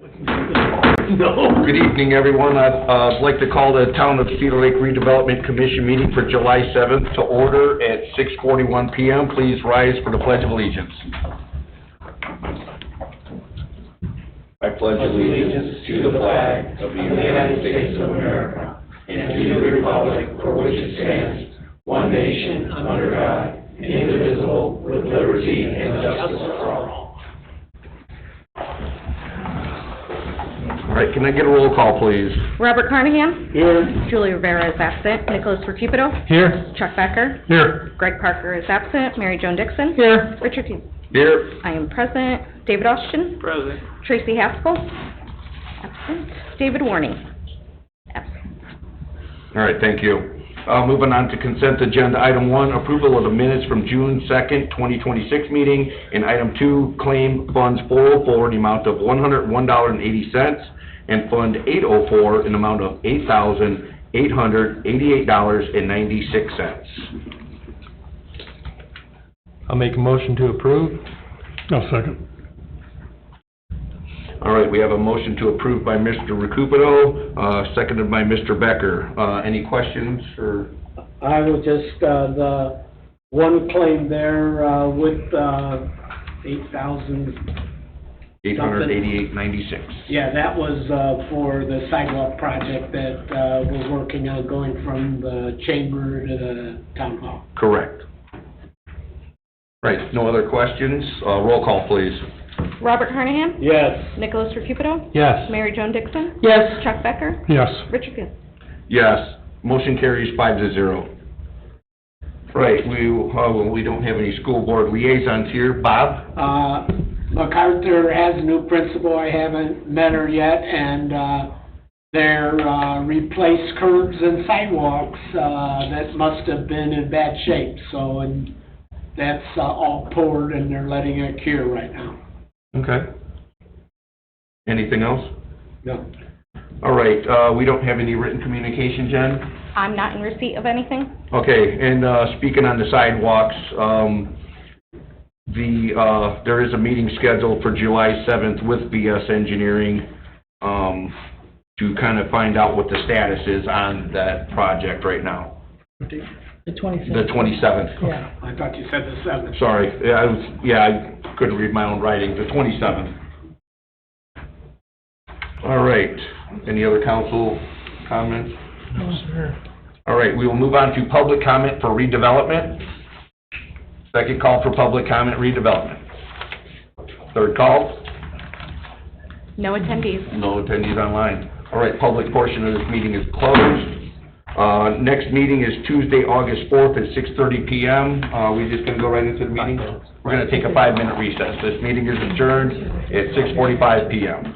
No. Good evening, everyone. I'd like to call the Town of Cedar Lake Redevelopment Commission meeting for July 7th to order at 6:41 p.m. Please rise for the Pledge of Allegiance. I pledge allegiance to the flag of the United States of America and to the republic for which it stands, one nation, under God, indivisible, with liberty and justice for all. All right, can I get a roll call, please? Robert Carnahan. Here. Julie Rivera is absent. Nicholas Recupero. Here. Chuck Becker. Here. Greg Parker is absent. Mary Joan Dixon. Here. Richard Hughes. Here. I am present. David Austin. Present. Tracy Haskell. Absent. David Warning. Absent. All right, thank you. Moving on to consent agenda. Item 1, approval of the minutes from June 2nd, 2026 meeting. And item 2, claim funds 404 in the amount of $101.80 and fund 804 in the amount of $8,888.96. I'll make a motion to approve. I'll second. All right, we have a motion to approve by Mr. Recupero, seconded by Mr. Becker. Any questions or? I will just, the one claim there, with, 8,000. $888.96. Yeah, that was, for the sidewalk project that, we're working on going from the chamber to the town hall. Correct. Right, no other questions? Roll call, please. Robert Carnahan. Yes. Nicholas Recupero. Yes. Mary Joan Dixon. Yes. Chuck Becker. Yes. Richard Hughes. Yes, motion carries 5-0. Right, we don't have any school board liaisons here. Bob? MacArthur has a new principal. I haven't met her yet, and, they're, replaced curbs and sidewalks, that must have been in bad shape, so, and that's, all poured, and they're letting it cure right now. Okay. Anything else? No. All right, we don't have any written communication, Jen? I'm not in receipt of anything. Okay, and speaking on the sidewalks, there is a meeting scheduled for July 7th with BS Engineering to kind of find out what the status is on that project right now. The 27th. The 27th. Yeah, I thought you said the 7th. Sorry, I couldn't read my own writing. The 27th. All right. Any other council comments? No, sir. All right, we will move on to public comment for redevelopment. Second call for public comment, redevelopment. Third call. No attendees. No attendees online. All right, public portion of this meeting is closed. Next meeting is Tuesday, August 4th at 6:30 p.m. We just gonna go right into the meeting? We're gonna take a 5-minute recess. This meeting is adjourned at 6:45 p.m.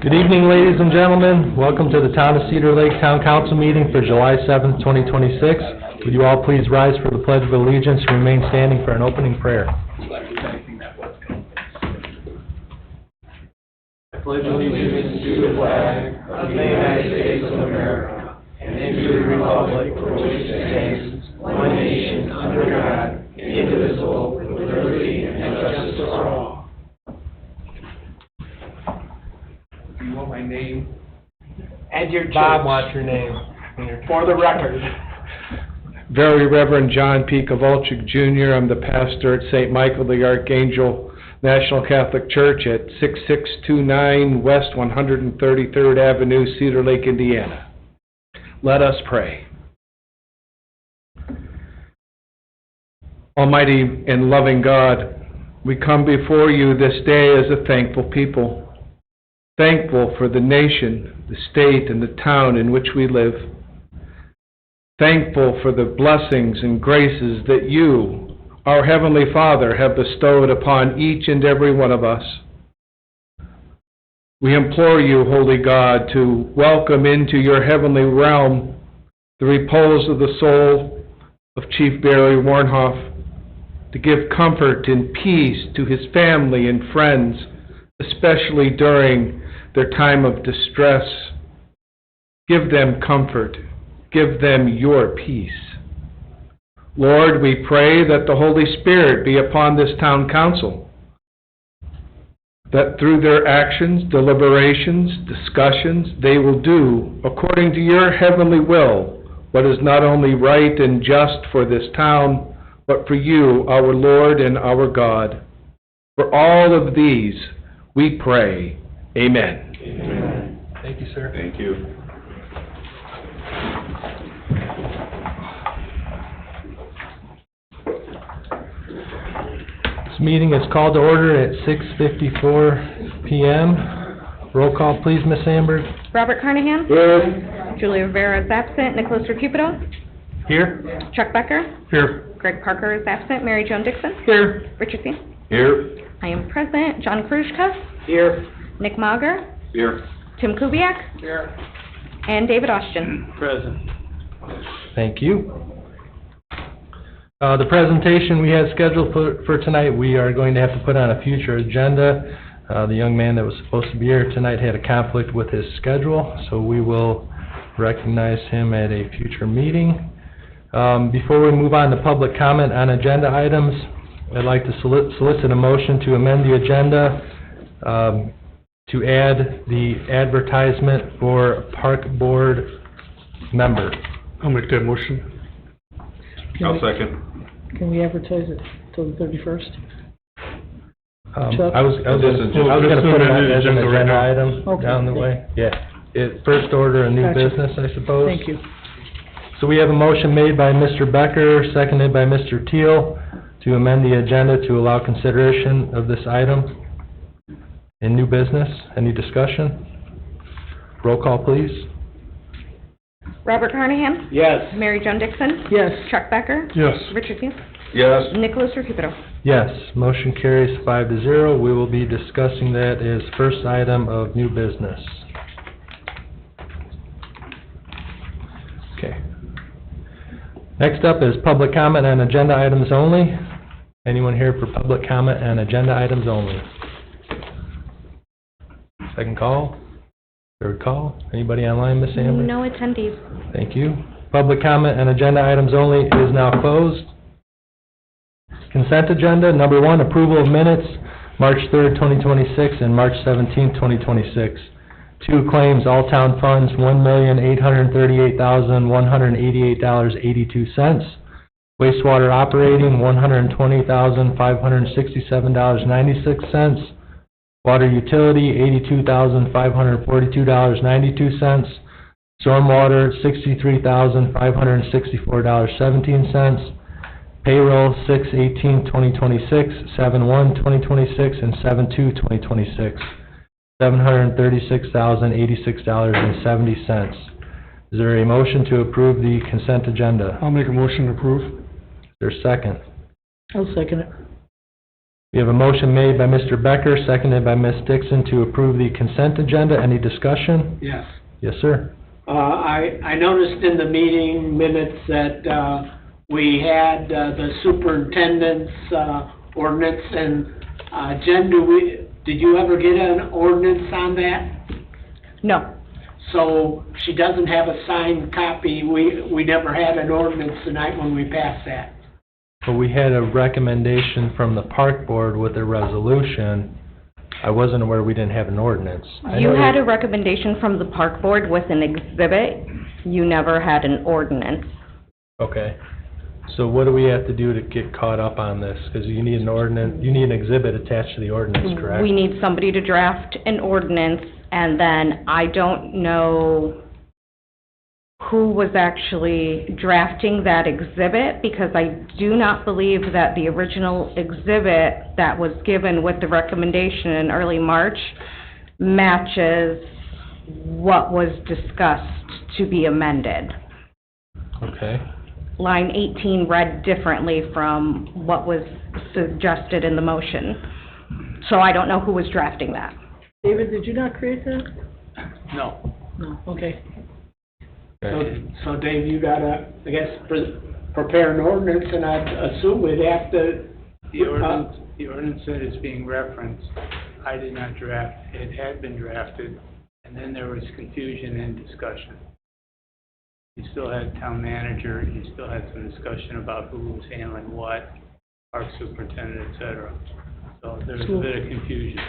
Good evening, ladies and gentlemen. Welcome to the Town of Cedar Lake Town Council meeting for July 7th, 2026. Would you all please rise for the Pledge of Allegiance and remain standing for an opening prayer? I pledge allegiance to the flag of the United States of America and to the republic for which it stands, one nation, under God, indivisible, with liberty and justice for all. Do you want my name? And your church. Bob wants your name. For the record. Very Reverend John P. Kowalczyk Jr. I'm the pastor at St. Michael the Archangel National Catholic Church at 6629 West 133rd Avenue, Cedar Lake, Indiana. Let us pray. Almighty and loving God, we come before you this day as a thankful people. Thankful for the nation, the state, and the town in which we live. Thankful for the blessings and graces that you, our Heavenly Father, have bestowed upon each and every one of us. We implore you, Holy God, to welcome into your heavenly realm the repose of the soul of Chief Barry Warnhoff, to give comfort and peace to his family and friends, especially during their time of distress. Give them comfort. Give them your peace. Lord, we pray that the Holy Spirit be upon this town council, that through their actions, deliberations, discussions, they will do, according to your heavenly will, what is not only right and just for this town, but for you, our Lord and our God. For all of these, we pray. Amen. Amen. Thank you, sir. Thank you. This meeting is called to order at 6:54 p.m. Roll call, please, Miss Amber. Robert Carnahan? Here. Julia Rivera is absent. Nicholas Recupido? Here. Chuck Becker? Here. Greg Parker is absent. Mary Jo Dixon? Here. Richard Sean? Here. I am present. John Krushka? Here. Nick Mager? Here. Tim Kubiak? Here. And David Austin. Present. Thank you. The presentation we had scheduled for tonight, we are going to have to put on a future agenda. The young man that was supposed to be here tonight had a conflict with his schedule, so we will recognize him at a future meeting. Before we move on to public comment on agenda items, I'd like to solicit a motion to amend the agenda to add the advertisement for a park board member. I'll make that motion. I'll second. Can we advertise it till the 31st? Chuck? I was gonna put it on as an agenda item Okay. down the way. Yeah, first order of new Gotcha. business, I suppose. Thank you. So we have a motion made by Mr. Becker, seconded by Mr. Teal, to amend the agenda to allow consideration of this item in new business. Any discussion? Roll call, please. Robert Carnahan? Yes. Mary Jo Dixon? Yes. Chuck Becker? Yes. Richard Sean? Yes. Nicholas Recupido? Yes, motion carries 5-0. We will be discussing that as first item of new business. Okay. Next up is public comment on agenda items only. Anyone here for public comment on agenda items only? Second call? Third call? Anybody online, Miss Amber? No attendees. Thank you. Public comment on agenda items only is now closed. Consent agenda, number 1, approval of minutes, March 3rd, 2026, and March 17th, 2026. 2 claims, all town funds, $1,838,188.82. Wastewater operating, $120,567.96. Water utility, $82,542.92. Stormwater, $63,564.17. Payroll, 6/18/2026, 7/1/2026, and 7/2/2026, $736,086.70. Is there a motion to approve the consent agenda? I'll make a motion to approve. Is there a second? I'll second it. We have a motion made by Mr. Becker, seconded by Ms. Dixon to approve the consent agenda. Any discussion? Yes. Yes, sir. I noticed in the meeting minutes that, we had, the superintendent's, ordinance, and, Jen, did you ever get an ordinance on that? No. So she doesn't have a signed copy. We never had an ordinance tonight when we passed that. But we had a recommendation from the park board with a resolution. I wasn't aware we didn't have an ordinance. You had a recommendation from the park board with an exhibit. You never had an ordinance. Okay. So what do we have to do to get caught up on this? Because you need an ordinance, you need an exhibit attached to the ordinance, correct? We need somebody to draft an ordinance, and then I don't know who was actually drafting that exhibit, because I do not believe that the original exhibit that was given with the recommendation in early March matches what was discussed to be amended. Okay. Line 18 read differently from what was suggested in the motion. So I don't know who was drafting that. David, did you not create that? No. No, okay. So Dave, you gotta, I guess, prepare an ordinance, and I assume we'd have to. The ordinance that is being referenced, I did not draft. It had been drafted, and then there was confusion and discussion. You still had town manager, you still had some discussion about who was handling what, park superintendent, et cetera. So there was a bit of confusion.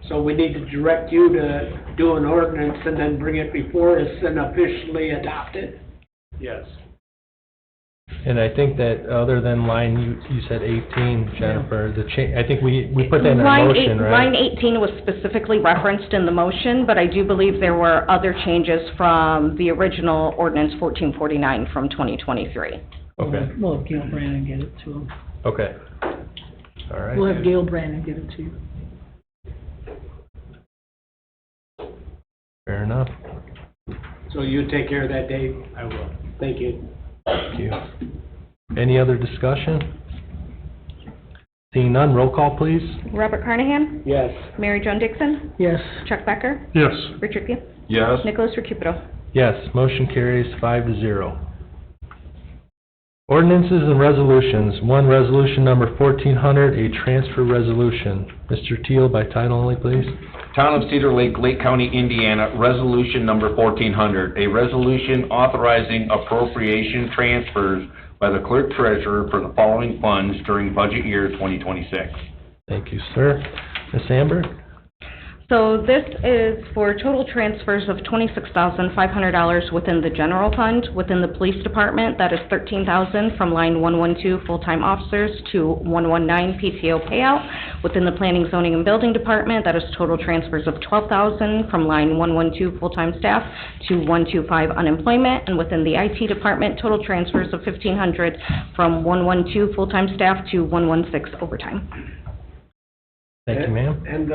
So we need to direct you to do an ordinance and then bring it before us and officially adopt it? Yes. And I think that other than line, you said 18, Jennifer, I think we put that in our motion, right? Line 18 was specifically referenced in the motion, but I do believe there were other changes from the original ordinance 1449 from 2023. Okay, We'll have Gail Brannon get it to him. okay. All right. We'll have Gail Brannon get it to you. Fair enough. So you take care of that, Dave? I will. Thank you. Thank you. Any other discussion? Seeing none, roll call, please. Robert Carnahan? Yes. Mary Jo Dixon? Yes. Chuck Becker? Yes. Richard Gill? Yes. Nicholas Recupero? Yes, motion carries 5-0. Ordinances and resolutions. One, resolution number 1400, a transfer resolution. Mr. Teal, by title only, please. Town of Cedar Lake, Lake County, Indiana, Resolution Number 1400, a resolution authorizing appropriation transfers by the clerk treasurer for the following funds during budget year 2026. Thank you, sir. Ms. Amber? So this is for total transfers of $26,500 within the general fund. Within the police department, that is $13,000 from line 112 full-time officers to 119 PTO payout. Within the planning, zoning, and building department, that is total transfers of $12,000 from line 112 full-time staff to 125 unemployment. And within the IT department, total transfers of $1,500 from 112 full-time staff to 116 overtime. Thank you, ma'am. And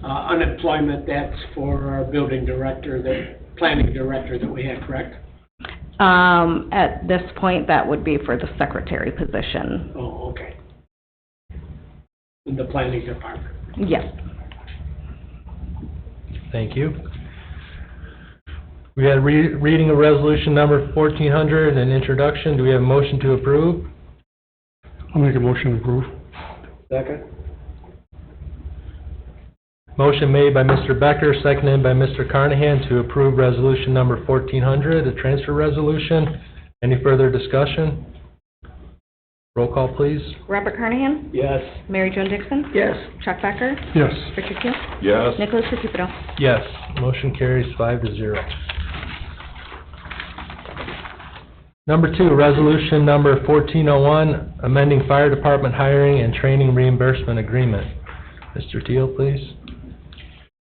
unemployment, that's for our building director, the planning director that we had, correct? At this point, that would be for the secretary position. Oh, okay. In the planning department. Yes. Thank you. We had reading of resolution number 1400, an introduction. Do we have a motion to approve? I'll make a motion to approve. Second? Motion made by Mr. Becker, seconded by Mr. Carnahan to approve resolution number 1400, a transfer resolution. Any further discussion? Roll call, please. Robert Carnahan? Yes. Mary Jo Dixon? Yes. Chuck Becker? Yes. Richard Gill? Yes. Nicholas Recupero? Yes, motion carries 5-0. Number 2, resolution number 1401, amending fire department hiring and training reimbursement agreement. Mr. Teal, please.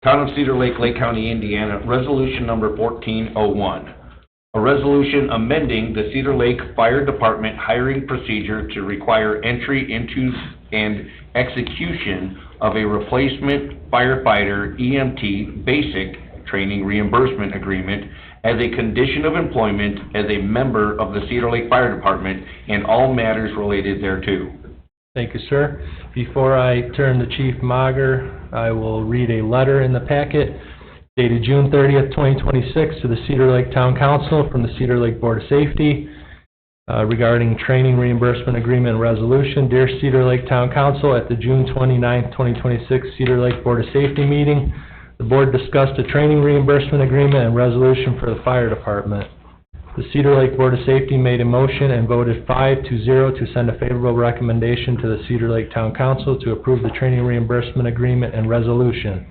Town of Cedar Lake, Lake County, Indiana, Resolution Number 1401. A resolution amending the Cedar Lake Fire Department hiring procedure to require entry into and execution of a replacement firefighter EMT basic training reimbursement agreement as a condition of employment as a member of the Cedar Lake Fire Department and all matters related thereto. Thank you, sir. Before I turn to Chief Mager, I will read a letter in the packet dated June 30th, 2026 to the Cedar Lake Town Council from the Cedar Lake Board of Safety regarding training reimbursement agreement resolution. Dear Cedar Lake Town Council, at the June 29th, 2026 Cedar Lake Board of Safety meeting, the board discussed a training reimbursement agreement and resolution for the fire department. The Cedar Lake Board of Safety made a motion and voted 5-0 to send a favorable recommendation to the Cedar Lake Town Council to approve the training reimbursement agreement and resolution.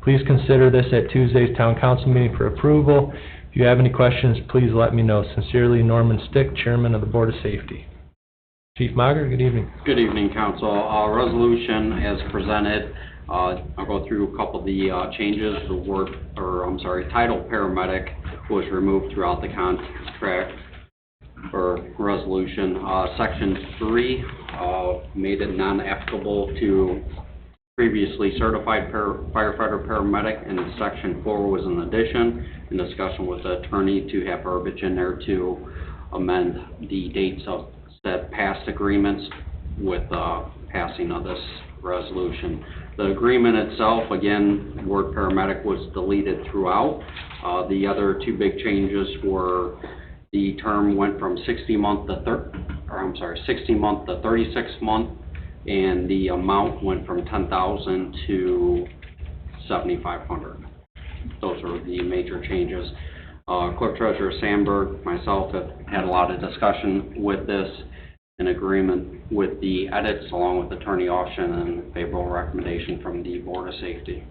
Please consider this at Tuesday's Town Council meeting for approval. If you have any questions, please let me know. Sincerely, Norman Stick, Chairman of the Board of Safety. Chief Mager, good evening. Good evening, Council. Resolution as presented. I'll go through a couple of the changes. The title paramedic was removed throughout the contract or resolution. Section 3 made it non-applicable to previously certified firefighter paramedic, and Section 4 was an addition in discussion with the attorney to have verbiage in there to amend the dates of said past agreements with passing of this resolution. The agreement itself, again, word paramedic was deleted throughout. The other two big changes were the term went from 60 month to 36 month, and the amount went from $10,000 to $7,500. Those are the major changes. Clerk Treasurer Sandberg, myself, have had a lot of discussion with this, in agreement with the edits along with Attorney Austin and favorable recommendation from the Board of Safety.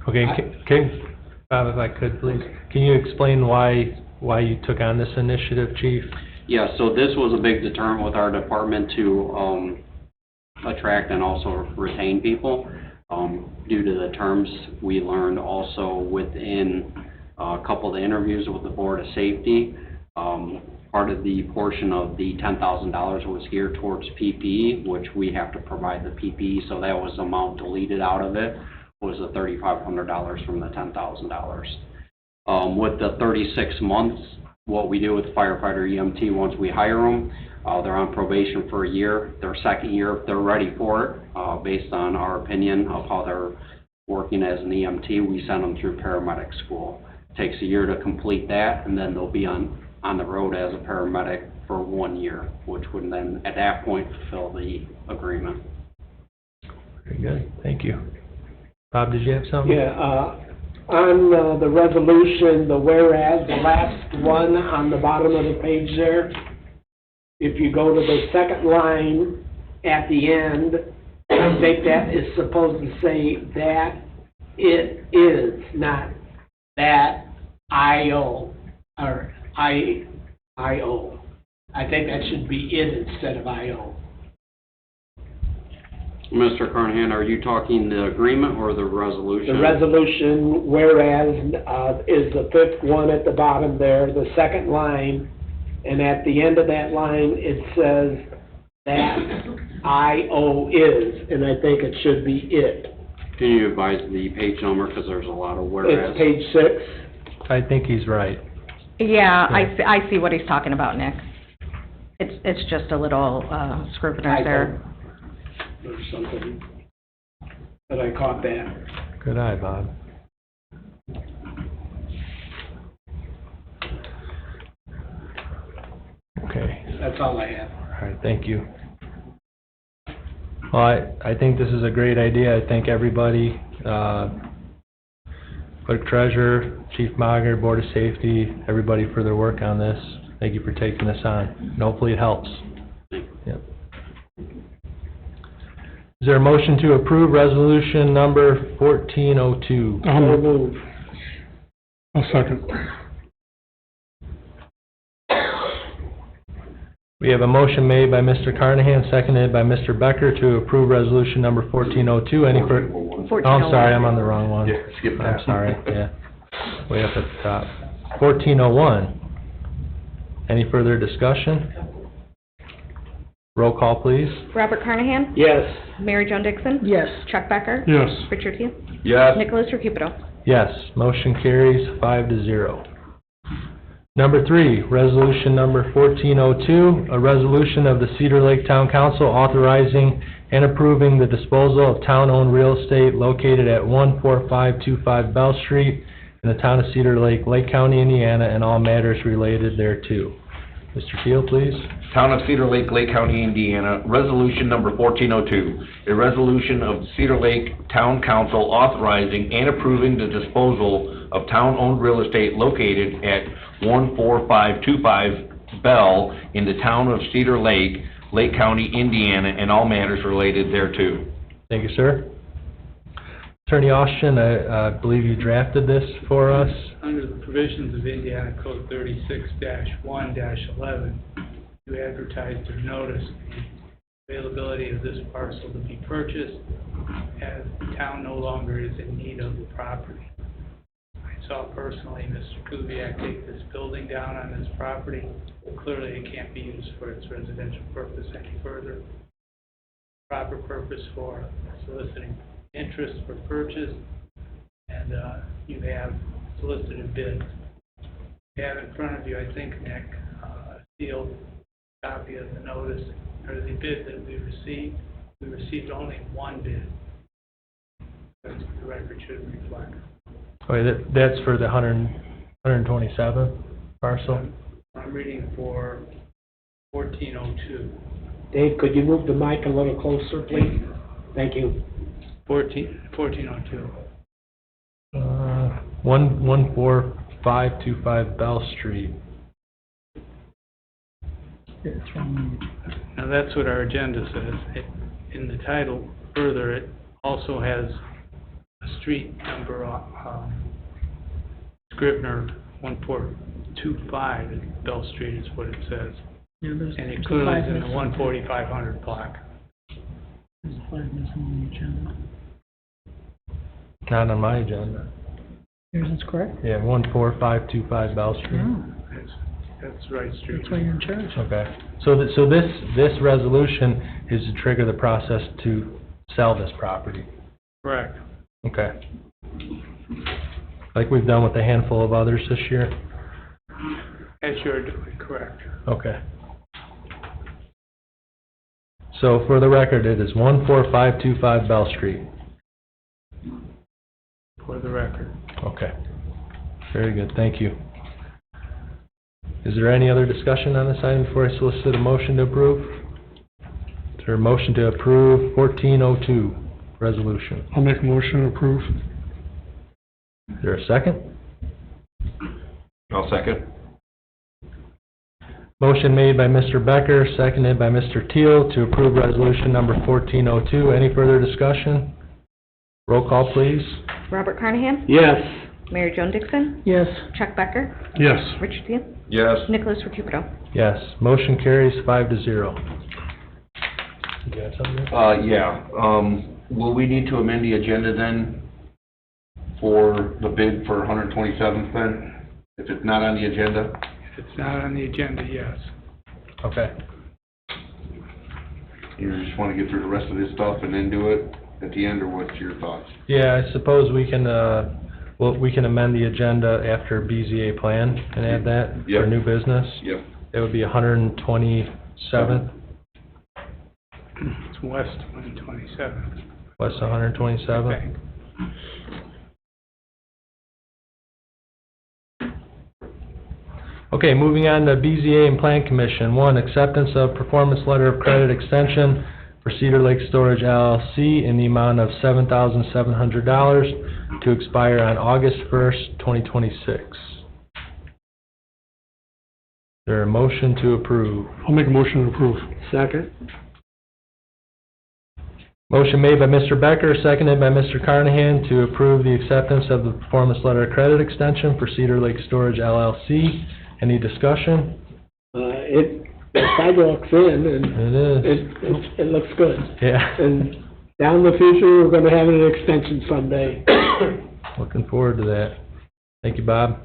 Okay, Bob, if I could, please. Can you explain why you took on this initiative, Chief? Yeah, so this was a big deterrent with our department to attract and also retain people. Due to the terms we learned also within a couple of the interviews with the Board of Safety, part of the portion of the $10,000 was geared towards PPE, which we have to provide the PPE, so that was the amount deleted out of it, was the $3,500 from the $10,000. With the 36 months, what we do with the firefighter EMT, once we hire them, they're on probation for a year. Their second year, if they're ready for it, based on our opinion of how they're working as an EMT, we send them through paramedic school. It takes a year to complete that, and then they'll be on the road as a paramedic for 1 year, which would then, at that point, fulfill the agreement. Very good, thank you. Bob, did you have something? Yeah, on the resolution, the whereas, the last one on the bottom of the page there, if you go to the second line at the end, I think that is supposed to say that it is, not that I-O, or I-O. I think that should be it instead of I-O. Mr. Carnahan, are you talking the agreement or the resolution? The resolution, whereas, is the fifth one at the bottom there, the second line, and at the end of that line, it says that I-O is, and I think it should be it. Can you advise the page number, because there's a lot of whereas? It's page 6. I think he's right. Yeah, I see what he's talking about, Nick. It's just a little scrivener's error. There's something that I caught that. Good eye, Bob. Okay. That's all I have. All right, thank you. Well, I think this is a great idea. I thank everybody, Clerk Treasurer, Chief Mager, Board of Safety, everybody for their work on this. Thank you for taking this on, and hopefully it helps. Yep. Is there a motion to approve resolution number 1402? I'll move. I'll second. We have a motion made by Mr. Carnahan, seconded by Mr. Becker to approve resolution number 1402. Any further? Oh, I'm sorry, I'm on the wrong one. Yeah, skip that. I'm sorry, yeah. Way up at the top. 1401. Any further discussion? Roll call, please. Robert Carnahan? Yes. Mary Jo Dixon? Yes. Chuck Becker? Yes. Richard Hughes? Yes. Nicholas Rakupido? Yes, motion carries 5-0. Number 3, resolution number 1402, a resolution of the Cedar Lake Town Council authorizing and approving the disposal of town-owned real estate located at 14525 Bell Street in the town of Cedar Lake, Lake County, Indiana, and all matters related thereto. Mr. Keel, please. Town of Cedar Lake, Lake County, Indiana, resolution number 1402, a resolution of Cedar Lake Town Council authorizing and approving the disposal of town-owned real estate located at 14525 Bell in the town of Cedar Lake, Lake County, Indiana, and all matters related thereto. Thank you, sir. Attorney Austin, I believe you drafted this for us. Under the provisions of Indiana Code 36-1-11, you advertised or noticed the availability of this parcel to be purchased as the town no longer is in need of the property. I saw personally Mr. Kubiak take this building down on his property. Clearly, it can't be used for its residential purpose any further. Proper purpose for soliciting interest for purchase, and you have solicited bids. You have in front of you, I think, Nick, a sealed copy of the notice, or the bid that we received. We received only one bid. That's what the record should reflect. Okay, that's for the 127 parcel? I'm reading for 1402. Dave, could you move the mic a little closer, please? Thank you. 1402. 14525 Bell Street. It's wrong. Now, that's what our agenda says. In the title, further, it also has a street number, Scribner 1425 at Bell Street is what it says. Yeah, there's And it a clearly is flag in the missing. 14500 block. There's a flag missing on the agenda. Not on my agenda. Yours is correct? Yeah, 14525 Bell Street. Oh, That's the right street. that's why you're in charge. Okay. So this resolution is to trigger the process to sell this property. Correct. Okay. Like we've done with a handful of others this year? As you're doing, correct. Okay. So for the record, it is 14525 Bell Street. For the record. Okay. Very good, thank you. Is there any other discussion on this item before I solicit a motion to approve? Is there a motion to approve 1402 resolution? I'll make a motion to approve. Is there a second? I'll second. Motion made by Mr. Becker, seconded by Mr. Teal to approve resolution number 1402. Any further discussion? Roll call, please. Robert Carnahan? Yes. Mary Jo Dixon? Yes. Chuck Becker? Yes. Richard Teal? Yes. Nicholas Recupero? Yes, motion carries 5-0. Did you have something? Yeah, will we need to amend the agenda then for the bid for 127th then? If it's not on the agenda? If it's not on the agenda, yes. Okay. You just want to get through the rest of this stuff and then do it at the end, or what's your thoughts? Yeah, I suppose we can, we can amend the agenda after BZA plan and add that Yep. for new business. Yep. It would be 127th, It's west 127th. west I 127th. think. Okay, moving on to BZA and Plan Commission. 1, acceptance of performance letter of credit extension for Cedar Lake Storage LLC in the amount of $7,700 to expire on August 1st, 2026. Is there a motion to approve? I'll make a motion to approve. Second? Motion made by Mr. Becker, seconded by Mr. Carnahan to approve the acceptance of the performance letter of credit extension for Cedar Lake Storage LLC. Any discussion? The sidewalk's in, and It is. it looks good. Yeah. And down the future, we're gonna have an extension someday. Looking forward to that. Thank you, Bob.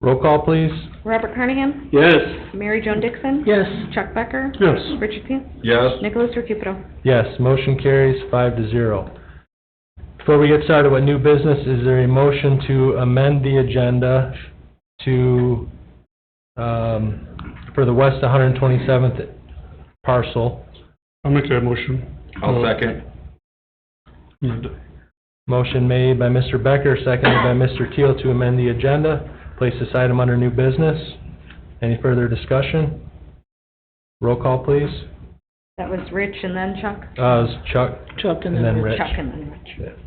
Roll call, please. Robert Carnahan? Yes. Mary Jo Dixon? Yes. Chuck Becker? Yes. Richard Teal? Yes. Nicholas Recupero? Yes, motion carries 5-0. Before we get started with new business, is there a motion to amend the agenda to, for the west 127th parcel. I'll make that motion. I'll second. Amend it. Motion made by Mr. Becker, seconded by Mr. Teal to amend the agenda. Place this item under new business. Any further discussion? Roll call, please. That was Rich and then Chuck? It was Chuck. Chuck and And then then Rich. Chuck and then Rich.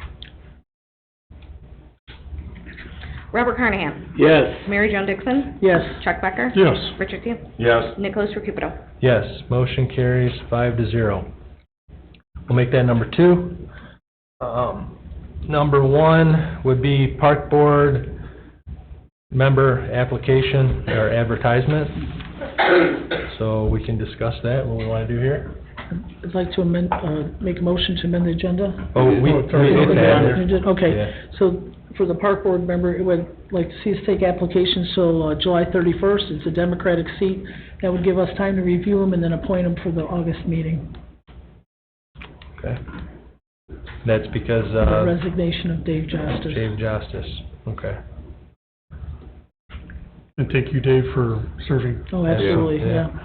Robert Carnahan? Yes. Mary Jo Dixon? Yes. Chuck Becker? Yes. Richard Teal? Yes. Nicholas Recupero? Yes, motion carries 5-0. We'll make that number 2. Number 1 would be Park Board member application or advertisement. So we can discuss that, what we want to do here. I'd like to amend, make a motion to amend the agenda. Oh, it's added there. Okay, Yeah. so for the park board member, it would like to see us take applications till July 31st. It's a Democratic seat. That would give us time to review them and then appoint them for the August meeting. Okay. That's because, Resignation of Dave Justice. Dave Justice, okay. And thank you, Dave, for serving. Oh, absolutely, Yeah. yeah.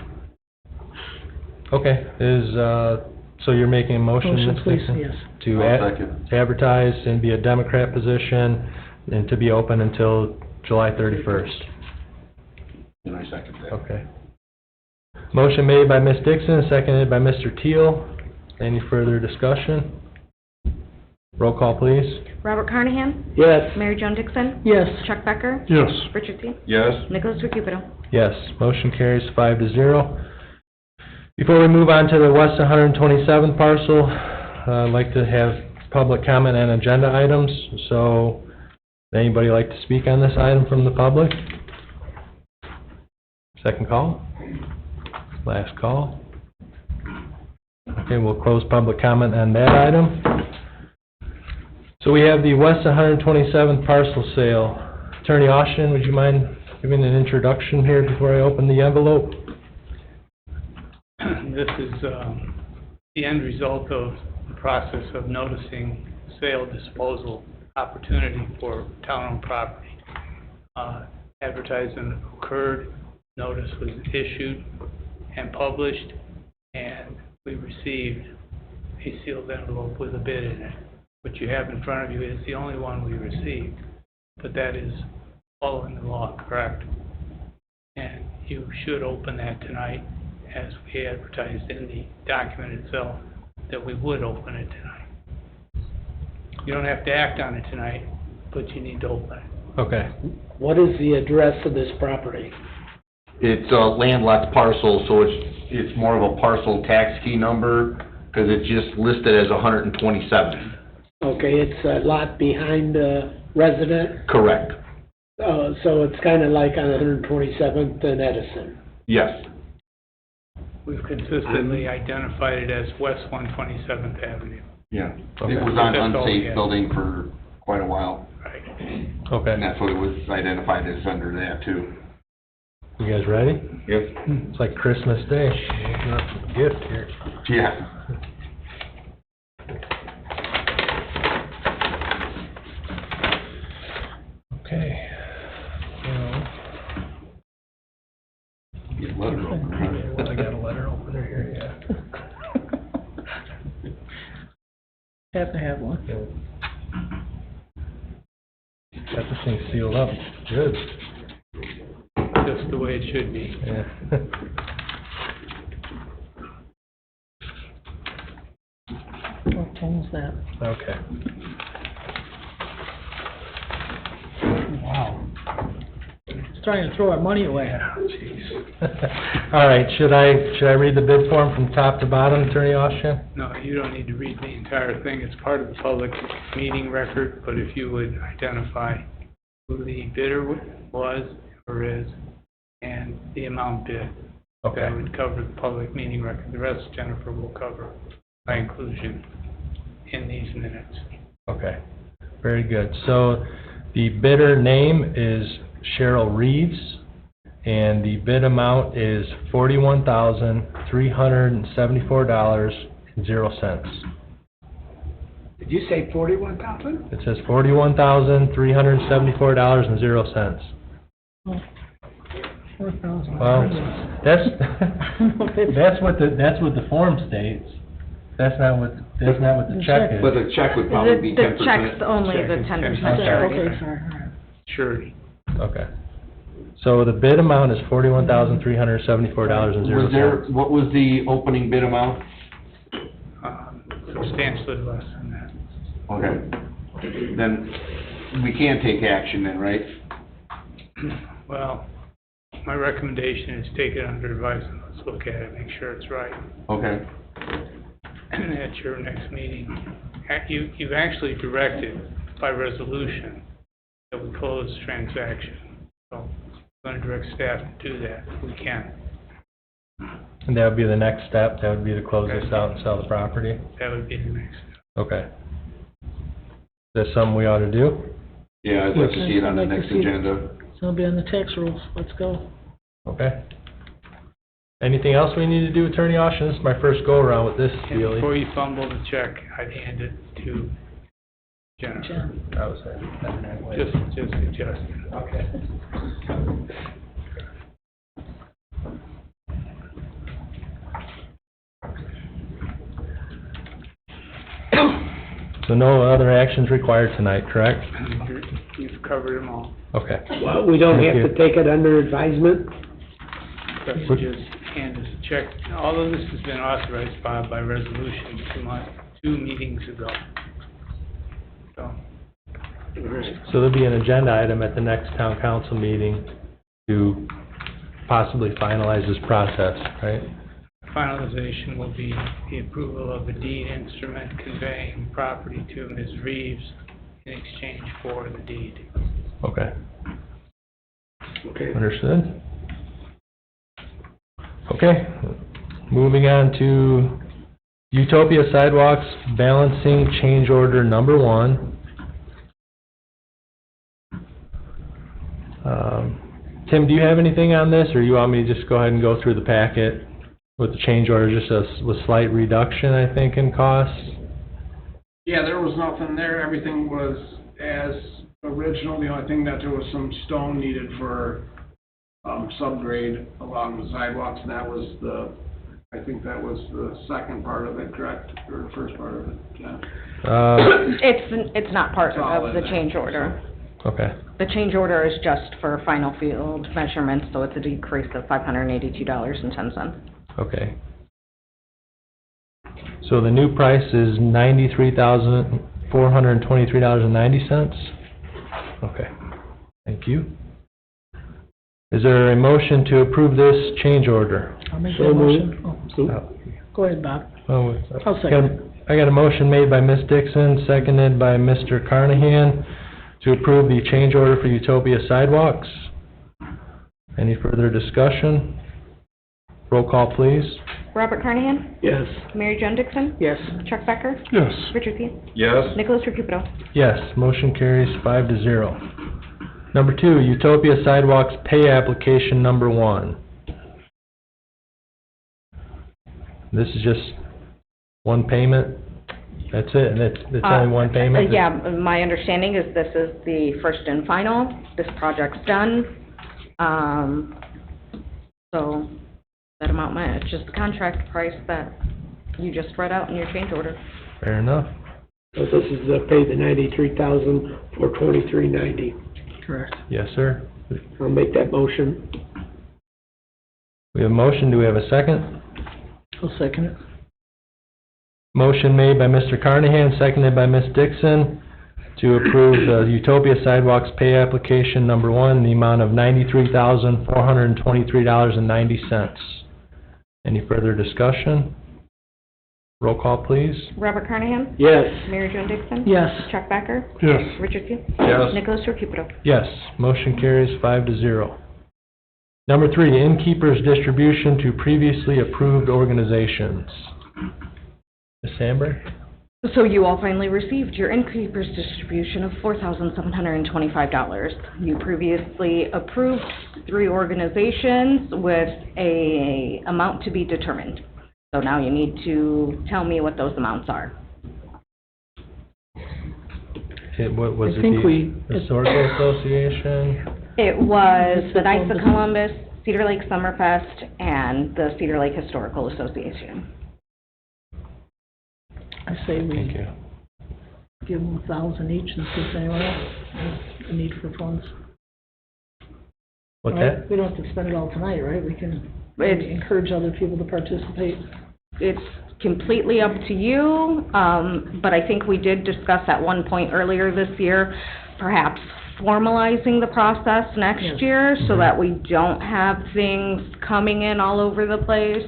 Okay, so you're making a motion, Motion, Ms. please, Dixon? yes. To advertise and be a Democrat position and to be open until July 31st. And I second that. Okay. Motion made by Ms. Dixon, seconded by Mr. Teal. Any further discussion? Roll call, please. Robert Carnahan? Yes. Mary Jo Dixon? Yes. Chuck Becker? Yes. Richard Teal? Yes. Nicholas Recupero? Yes, motion carries 5-0. Before we move on to the west 127th parcel, I'd like to have public comment on agenda items. So, anybody like to speak on this item from the public? Second call? Last call? Okay, we'll close public comment on that item. So we have the west 127th parcel sale. Attorney Austin, would you mind giving an introduction here before I open the envelope? This is the end result of the process of noticing sale disposal opportunity for town-owned property. Advertisement occurred, notice was issued and published, and we received a sealed envelope with a bid in it. What you have in front of you is the only one we received, but that is following the law, correct? And you should open that tonight, as we advertised in the document itself, that we would open it tonight. You don't have to act on it tonight, but you need to open it. Okay. What is the address of this property? It's a landlocked parcel, so it's more of a parcel tax key number, because it's just listed as 127. Okay, it's a lot behind the resident, Correct. so it's kind of like on 127th and Edison. Yes. We've consistently identified it as West 127th Avenue. Yeah. Okay. It was on That's all we unsafe had. building for quite a while, Right. Okay. and that's what it was identified as under that too. You guys ready? Yes. It's like Christmas Day. Open up a gift here. Yeah. Okay. Get letter opener. I got a letter opener here, yeah. Have to have one. Got this thing sealed up. Good. Just the way it should be. Yeah. What time is that? Okay. Wow. It's trying to throw our money away. All right, should I read the bid form from top to bottom, Attorney Austin? No, you don't need to read the entire thing. It's part of the public meeting record, but if you would identify who the bidder was or is and the amount bid, Okay. that would cover the public meeting record. The rest Jennifer will cover by inclusion in these minutes. Okay, very good. So the bidder name is Cheryl Reeves, and the bid amount is $41,374.00. Did you say 41,000? It says $41,374.00. $4,000. Well, that's what the form states. That's not what the check is. But the check would probably be 10%. The check's only the 10% surety. Okay, sorry, all right. Surety. Okay. So the bid amount is $41,374.00. What was the opening bid amount? Substantially less than that. Okay. Then we can't take action then, right? Well, my recommendation is take it under advisement. Let's look at it, make sure it's right. Okay. At your next meeting. You've actually directed by resolution that we close the transaction. So I'm going to direct staff to do that if we can. And that would be the next step, that would be to close this out and sell the property? That would be the next step. Okay. Is that something we ought to do? Yeah, I'd like to see it on the I'd like to next see it. agenda. So it'll be on the tax rolls, let's go. Okay. Anything else we need to do, Attorney Austin? This is my first go-around with this And deal. before you fumble the check, I'd hand it to Jennifer. Jen. I was saying that way. Just adjust it. Okay. So no other actions required tonight, correct? You've covered them all. Okay. Well, we don't Thank have you. to take it under advisement? But you just hand us a check. All of this has been authorized by resolution 2 meetings ago. So, So there'll be an agenda item at the next town council meeting to possibly finalize this process, right? finalization will be the approval of a deed instrument conveying property to Ms. Reeves in exchange for the deed. Okay, Okay. understood. Okay, moving on to Utopia Sidewalks Balancing Change Order Number 1. Tim, do you have anything on this, or you want me to just go ahead and go through the packet with the change order, just with slight reduction, I think, in costs? Yeah, there was nothing there, everything was as original, the only thing that there was some stone needed for, subgrade along the sidewalks, and that was I think that was the second part of it, correct, or the first part of it, yeah. It's not part It's all of in the there. change order. Okay, The change order is just for final field measurements, so it's a decrease of $582.10. okay. So the new price is $93,423.90? Okay, thank you. Is there a motion to approve this change order? I'll make So that moved. motion. Oh, go ahead, Bob. Oh, I'll second. I got a motion made by Ms. Dixon, seconded by Mr. Carnahan, to approve the change order for Utopia Sidewalks. Any further discussion? Roll call, please. Robert Carnahan? Yes. Mary Jo Dixon? Yes. Chuck Becker? Yes. Richard Peet? Yes. Nicholas Recupero? Yes, motion carries 5-0. Number 2, Utopia Sidewalks Pay Application Number 1. This is just one payment? That's it, and it's only one payment? Yeah, my understanding is this is the first and final. This project's done. So that amount, it's just the contract price that you just read out in your change order. Fair enough. So this is to pay the $93,000 for $23.90. Correct. Yes, sir. I'll make that motion. We have a motion, do we have a second? I'll second it. Motion made by Mr. Carnahan, seconded by Ms. Dixon, to approve the Utopia Sidewalks Pay Application Number 1 in the amount of $93,423.90. Any further discussion? Roll call, please. Robert Carnahan? Yes. Mary Jo Dixon? Yes. Chuck Becker? Yes. Richard Peet? Yes. Nicholas Recupero? Yes, motion carries 5-0. Number 3, Innkeeper's Distribution to Previously Approved Organizations. Ms. Sandberg? So you all finally received your innkeeper's distribution of $4,725. You previously approved 3 organizations with a amount to be determined. So now you need to tell me what those amounts are. What was I it, think the Historical Association? It was the Knights of Columbus, Cedar Lake Summerfest, and the Cedar Lake Historical Association. I say Thank we you. give them 1,000 each and see if anyone else has a need for funds. What's Right? that? We don't have to spend it all tonight, right? We can It's- encourage other people to participate. It's completely up to you, but I think we did discuss at one point earlier this year, perhaps formalizing the process next Yes. year so that we don't have things coming in all over the place.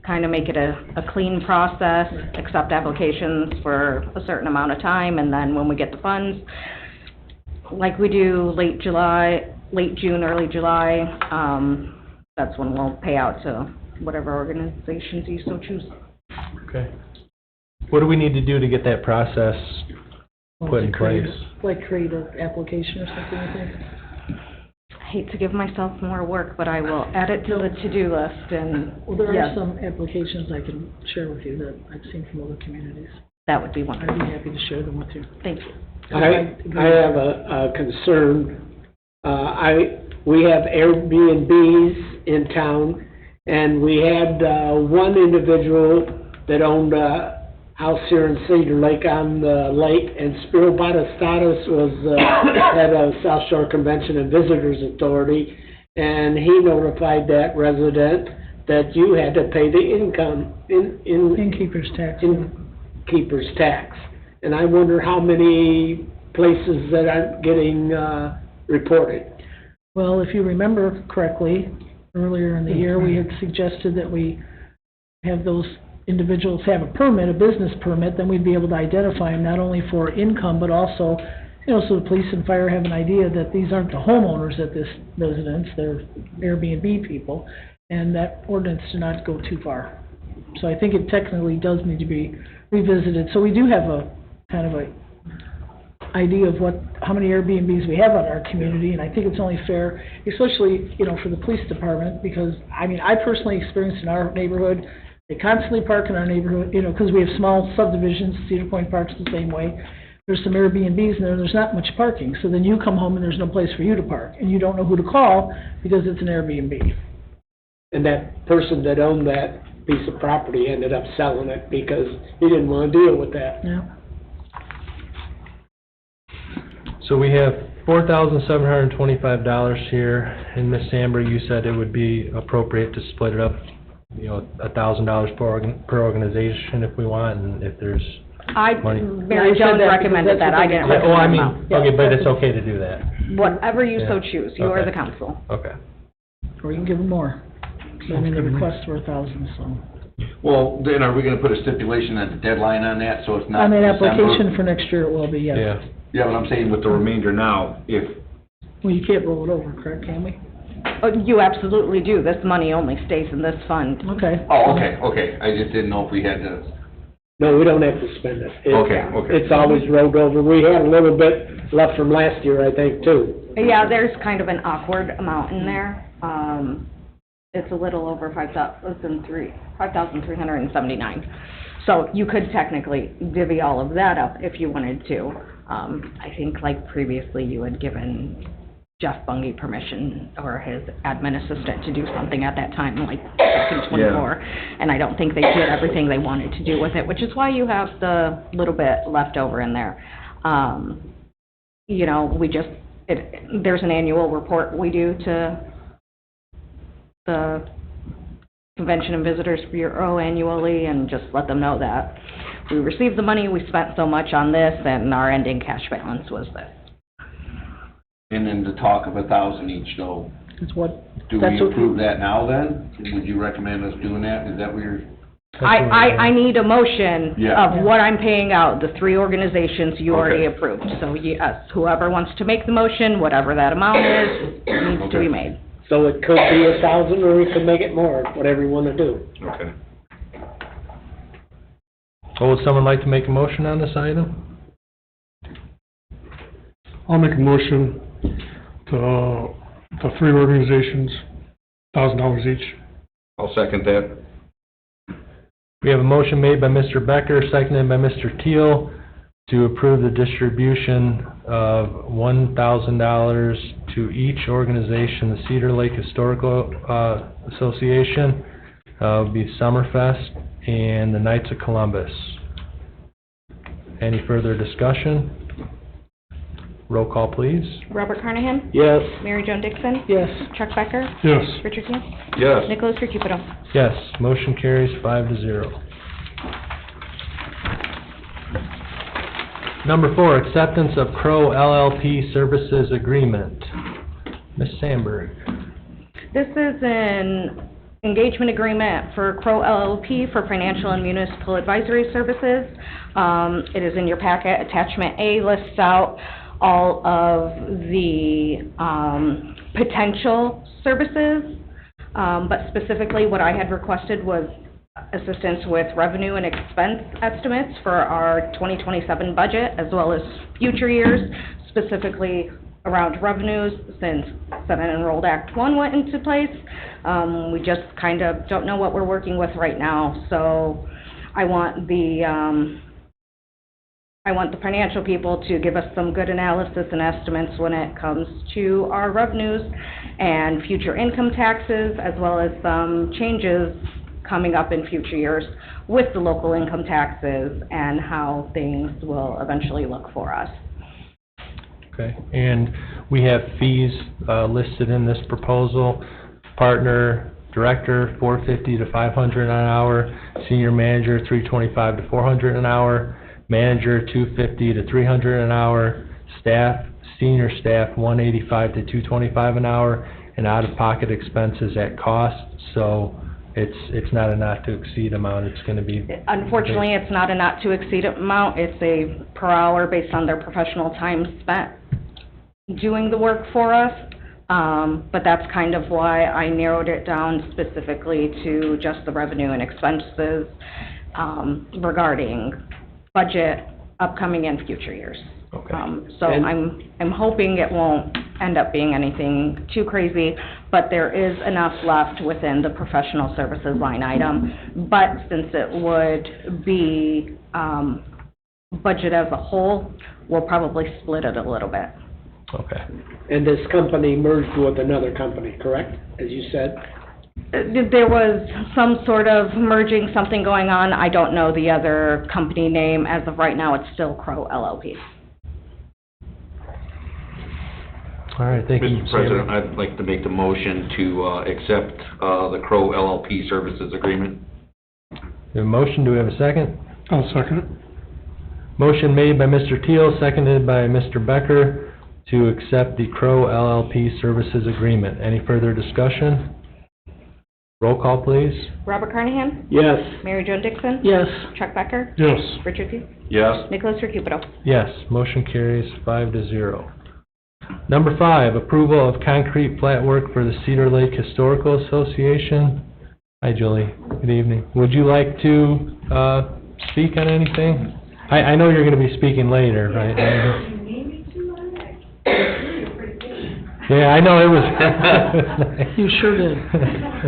Kind of make it a clean process, accept applications for a certain amount of time, and then when we get the funds, like we do late June, early July, that's when we'll pay out to whatever organizations you so choose. Okay. What do we need to do to get that process put in place? Like create an application or something, I think. I hate to give myself more work, but I will add it to the to-do list, and Well, there are yes, some applications I can share with you that I've seen from other communities. that would be I'd wonderful. be happy to share them with you. Thank you. I have a concern. We have Airbnbs in town, and we had one individual that owned a house here in Cedar Lake on the lake, and Spiro Batastatis was head of South Shore Convention and Visitors Authority, and he notified that resident that you had to pay the Innkeeper's tax. innkeeper's tax. And I wonder how many places that aren't getting reported. Well, if you remember correctly, earlier in the year, we had suggested that we have those individuals have a permit, a business permit, then we'd be able to identify them not only for income, but also, so the police and fire have an idea that these aren't the homeowners at this residence, they're Airbnb people, and that ordinance did not go too far. So I think it technically does need to be revisited. So we do have a kind of a idea of how many Airbnbs we have in our community, and I think it's only fair, especially, for the police department, because, I personally experienced in our neighborhood, they constantly park in our neighborhood, because we have small subdivisions, Cedar Point Park's the same way. There's some Airbnbs in there, there's not much parking, so then you come home and there's no place for you to park, and you don't know who to call because it's an Airbnb. And that person that owned that piece of property ended up selling it because he didn't want to deal with that. Yeah. So we have $4,725 here, and Ms. Samber, you said it would be appropriate to split it up, $1,000 per organization if we want, and if there's money. Mary Jones recommended that, I didn't recommend the amount. Okay, but it's okay to do that. Whatever you so choose, you are Okay. the council. Okay. Or you can give them more. The request for 1,000, so. Well, then are we gonna put a stipulation at the deadline on that, so it's not On that December? application for next year, it will be, yes. Yeah. Yeah, but I'm saying with the remainder now, if, Well, you can't roll it over, correct, can we? Oh, you absolutely do, this money only stays in this fund. Okay. okay, I just didn't know if we had to, No, we don't have to spend it. Okay. It's always rolled over. We had a little bit left from last year, I think, too. Yeah, there's kind of an awkward amount in there. It's a little over 5,379. So you could technically divvy all of that up if you wanted to. I think like previously you had given Jeff Bungie permission or his admin assistant to do something at that time, like back in '24. And I don't think they did everything they wanted to do with it, which is why you have the little bit left over in there. There's an annual report we do to the Convention and Visitors Bureau annually, and just let them know that we received the money, we spent so much on this, and our ending cash balance was this. and then the talk of 1,000 each though. That's what. Do we approve that now then? Would you recommend us doing that? Is that what you're? I need a motion Yeah. of what I'm paying out, the three organizations you already Okay. approved. So yes, whoever wants to make the motion, whatever that amount is, needs to be Okay. made. So it could be 1,000, or we could make it more, whatever you want to do. Okay. Well, would someone like to make a motion on this item? I'll make a motion to three organizations, $1,000 each. I'll second that. We have a motion made by Mr. Becker, seconded by Mr. Teal, to approve the distribution of $1,000 to each organization, the Cedar Lake Historical Association, would be Summerfest, and the Knights of Columbus. Any further discussion? Roll call, please. Robert Carnahan? Yes. Mary Jo Dixon? Yes. Chuck Becker? Yes. Richard Hill? Yes. Nicholas Recupero? Yes, motion carries 5-0. Number 4, acceptance of Crow LLP Services Agreement. Ms. Sandberg. This is an engagement agreement for Crow LLP for financial and municipal advisory services. It is in your packet. Attachment A lists out all of the potential services, but specifically what I had requested was assistance with revenue and expense estimates for our 2027 budget as well as future years, specifically around revenues since Senate Enrolled Act 1 went into place. We just kind of don't know what we're working with right now, so I want the financial people to give us some good analysis and estimates when it comes to our revenues and future income taxes, as well as some changes coming up in future years with the local income taxes and how things will eventually look for us. Okay, and we have fees listed in this proposal. Partner, director, $450 to $500 an hour. Senior manager, $325 to $400 an hour. Manager, $250 to $300 an hour. Staff, senior staff, $185 to $225 an hour. And out-of-pocket expenses at cost. So it's not a not-to-exceed amount. It's going to be. Unfortunately, it's not a not-to-exceed amount. It's a per hour based on their professional time spent doing the work for us. But that's kind of why I narrowed it down specifically to just the revenue and expenses regarding budget, upcoming and future years. Okay. So I'm hoping it won't end up being anything too crazy, but there is enough left within the professional services line item. But since it would be budget as a whole, we'll probably split it a little bit. Okay. And this company merged with another company, correct, as you said? There was some sort of merging, something going on. I don't know the other company name. As of right now, it's still Crow LLP. All right, thank you. Mr. President, I'd like to make the motion to accept the Crow LLP Services Agreement. We have a motion. Do we have a second? I'll second it. Motion made by Mr. Teal, seconded by Mr. Becker to accept the Crow LLP Services Agreement. Any further discussion? Roll call, please. Robert Carnahan? Yes. Mary Jo Dixon? Yes. Chuck Becker? Yes. Richard Hill? Yes. Nicholas Recupero? Yes, motion carries 5-0. Number 5, approval of concrete flat work for the Cedar Lake Historical Association. Hi, Julie. Good evening. Would you like to speak on anything? I know you're going to be speaking later, right? Yeah, I know it was. You sure did.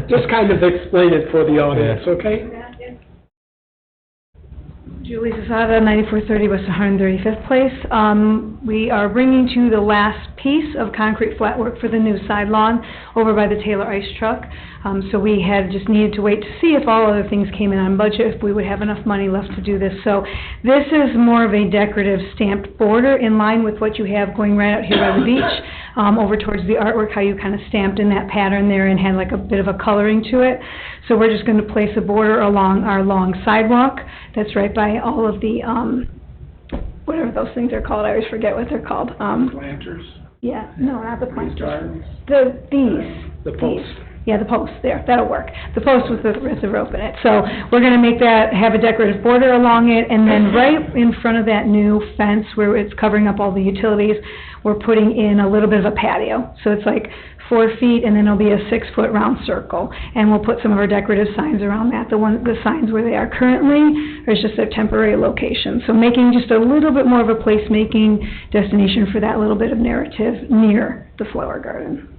Just kind of explain it for the audience, okay? Julie Zasada, 9430 West 135th Place. We are bringing to the last piece of concrete flat work for the new side lawn over by the Taylor Ice Truck. So we had just needed to wait to see if all other things came in on budget, if we would have enough money left to do this. So this is more of a decorative stamped border in line with what you have going right out here by the beach, over towards the artwork, how you kind of stamped in that pattern there and had like a bit of a coloring to it. So we're just going to place a border along our long sidewalk that's right by all of the, whatever those things are called, I always forget what they're called. Planters, Yeah, no, not the planters. gardens, The post. Yeah, the post, there, that'll work. The post with the rope in it. So we're gonna make that, have a decorative border along it, and then right in front of that new fence where it's covering up all the utilities, we're putting in a little bit of a patio. So it's like 4 feet, and then there'll be a 6-foot round circle. And we'll put some of our decorative signs around that. The signs where they are currently are just their temporary location. So making just a little bit more of a placemaking destination for that little bit of narrative near the flower garden.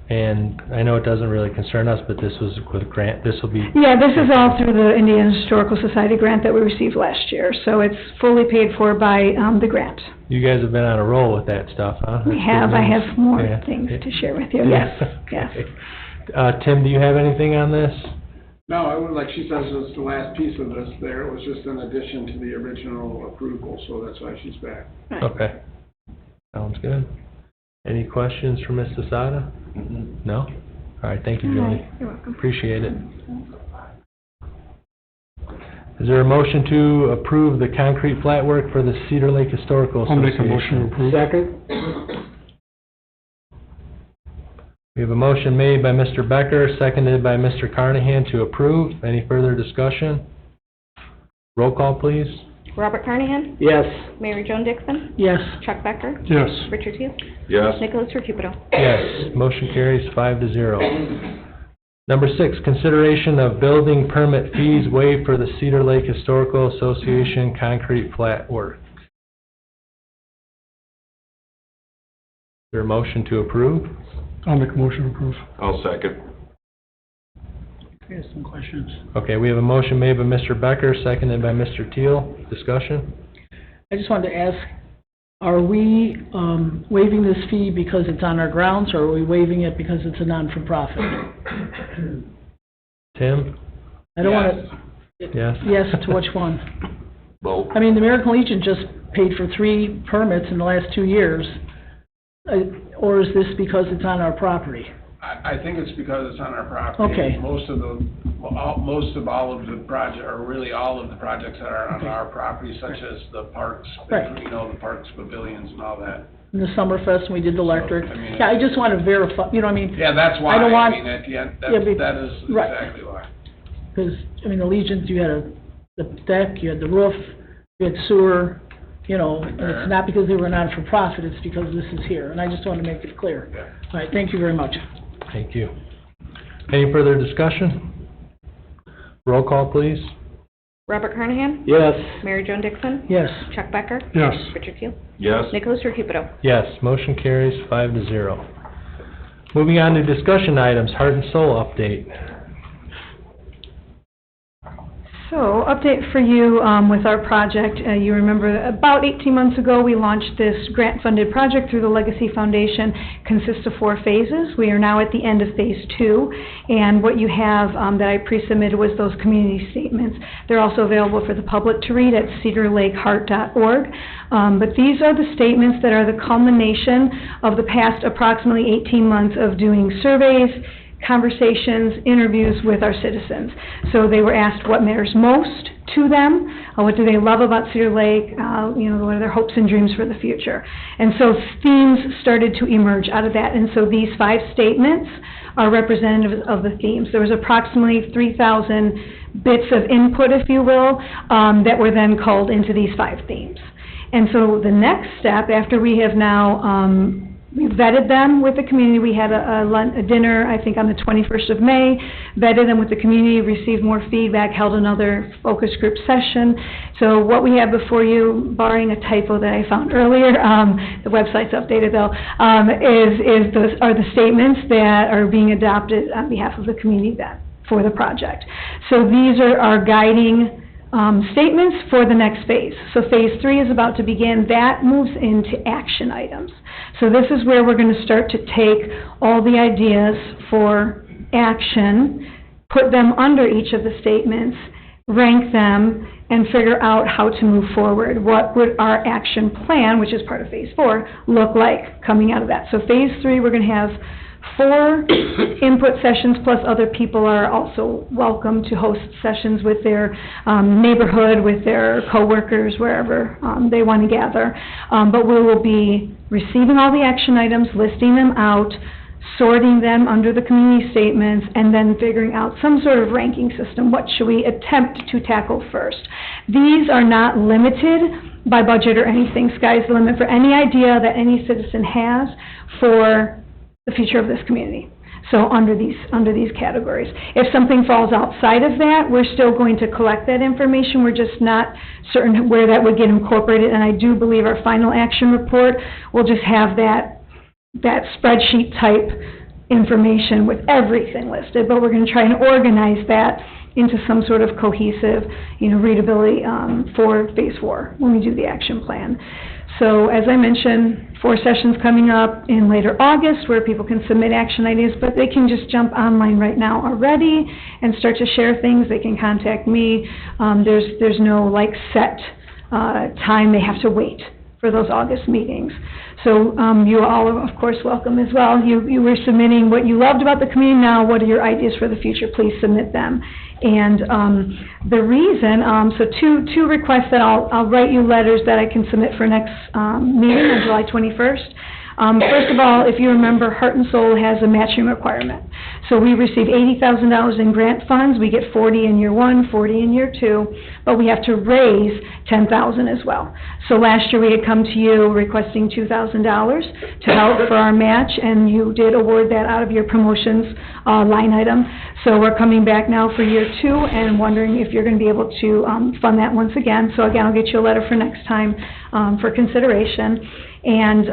And I know it doesn't really concern us, but this was with a grant, this will be... Yeah, this is all through the Indiana Historical Society grant that we received last year, so it's fully paid for by, the grant. You guys have been on a roll with that stuff, huh? We That's have, good I news. have more Yeah. things to share with you, yes, yes. Okay. Tim, do you have anything on this? No, it was, like she says, it was the last piece of this there. It was just an addition to the original approval, so that's why she's back. Okay. Sounds good. Any questions for Ms. Zasada? No? All right, thank you, All Julie. right, you're welcome. Appreciate it. Is there a motion to approve the concrete flat work for the Cedar Lake Historical I'll make Association? a motion to approve. Second? We have a motion made by Mr. Becker, seconded by Mr. Carnahan to approve. Any further discussion? Roll call, please. Robert Carnahan? Yes. Mary Jo Dixon? Yes. Chuck Becker? Yes. Richard Hill? Yes. Nicholas Recupero? Yes, motion carries 5-0. Number 6, consideration of building permit fees waived for the Cedar Lake Historical Association concrete flat work. Is there a motion to approve? I'll make a motion to approve. I'll second. I have some questions. Okay, we have a motion made by Mr. Becker, seconded by Mr. Teal. Discussion? I just wanted to ask, are we, waiving this fee because it's on our grounds, or are we waiving it because it's a non-for-profit? Tim? I don't wanna, Yes? yes to which one? Vote. I mean, the American Legion just paid for 3 permits in the last 2 years. Or is this because it's on our property? I think it's because it's on our property. Okay. Most of all of the project, or really all of the projects that are on our property, such as the parks, Right. you know, the parks pavilions and all that. In the Summerfest, when we did the electric. I mean- Yeah, I just want to verify, you know what I mean? Yeah, that's why, I don't want- I mean, at the end, Yeah, but- that is right. exactly why. Because, I mean, the Legions, you had the deck, you had the roof, you had sewer, you know, and it's not because they were non-for-profit, it's because this is here, and I just want to make it clear. Yeah. All right, thank you very much. Thank you. Any further discussion? Roll call, please. Robert Carnahan? Yes. Mary Jo Dixon? Yes. Chuck Becker? Yes. Richard Hill? Yes. Nicholas Recupero? Yes, motion carries 5-0. Moving on to discussion items, Heart and Soul update. So, update for you with our project. You remember about 18 months ago, we launched this grant-funded project through the Legacy Foundation. Consists of 4 phases. We are now at the end of phase 2, and what you have that I pre-submitted was those community statements. They're also available for the public to read at cedarlakeheart.org. But these are the statements that are the culmination of the past approximately 18 months of doing surveys, conversations, interviews with our citizens. So they were asked what matters most to them, what do they love about Cedar Lake, you know, what are their hopes and dreams for the future. And so themes started to emerge out of that, and so these 5 statements are representative of the themes. There was approximately 3,000 bits of input, if you will, that were then culled into these 5 themes. And so the next step, after we have now we vetted them with the community. We had a dinner, I think, on the 21st of May, vetted them with the community, received more feedback, held another focus group session. So what we have before you, barring a typo that I found earlier, the website's updated though, are the statements that are being adopted on behalf of the community then for the project. So these are our guiding statements for the next phase. So phase 3 is about to begin. That moves into action items. So this is where we're going to start to take all the ideas for action, put them under each of the statements, rank them, and figure out how to move forward. What would our action plan, which is part of phase 4, look like coming out of that? So phase 3, we're going to have 4 input sessions, plus other people are also welcome to host sessions with their neighborhood, with their coworkers, wherever they want to gather. But we will be receiving all the action items, listing them out, sorting them under the community statements, and then figuring out some sort of ranking system. What should we attempt to tackle first? These are not limited by budget or anything. Sky's the limit for any idea that any citizen has for the future of this community. So under these categories. If something falls outside of that, we're still going to collect that information. We're just not certain where that would get incorporated, and I do believe our final action report will just have that spreadsheet type information with everything listed, but we're gonna try and organize that into some sort of cohesive, readability, for Phase 4 when we do the action plan. So, as I mentioned, 4 sessions coming up in later August where people can submit action ideas, but they can just jump online right now already and start to share things. They can contact me. There's no, set time they have to wait for those August meetings. So, you all are, of course, welcome as well. You were submitting what you loved about the community. Now, what are your ideas for the future? Please submit them. And the reason, so two requests that I'll write you letters that I can submit for next meeting on July 21st. First of all, if you remember, Heart and Soul has a matching requirement. So we receive $80,000 in grant funds. We get 40 in year 1, 40 in year 2, but we have to raise $10,000 as well. So last year we had come to you requesting $2,000 to help for our match, and you did award that out of your promotions line item. So we're coming back now for year 2 and wondering if you're going to be able to fund that once again. So again, I'll get you a letter for next time for consideration. And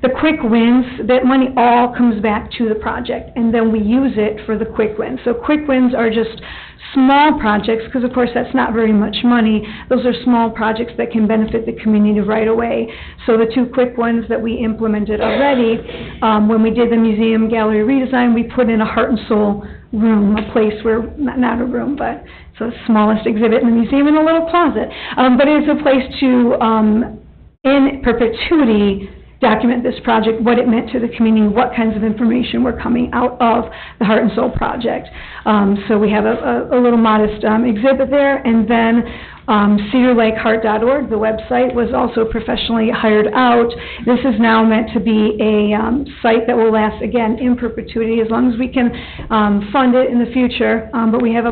the quick wins, that money all comes back to the project, and then we use it for the quick wins. So quick wins are just small projects, because of course that's not very much money. Those are small projects that can benefit the community right away. So the 2 quick ones that we implemented already, when we did the museum gallery redesign, we put in a Heart and Soul room, a place where, not a room, but it's the smallest exhibit in the museum in a little closet. But it's a place to, in perpetuity, document this project, what it meant to the community, what kinds of information were coming out of the Heart and Soul project. So we have a little modest exhibit there, and then CedarLakeHeart.org, the website, was also professionally hired out. This is now meant to be a site that will last, again, in perpetuity, as long as we can fund it in the future, but we have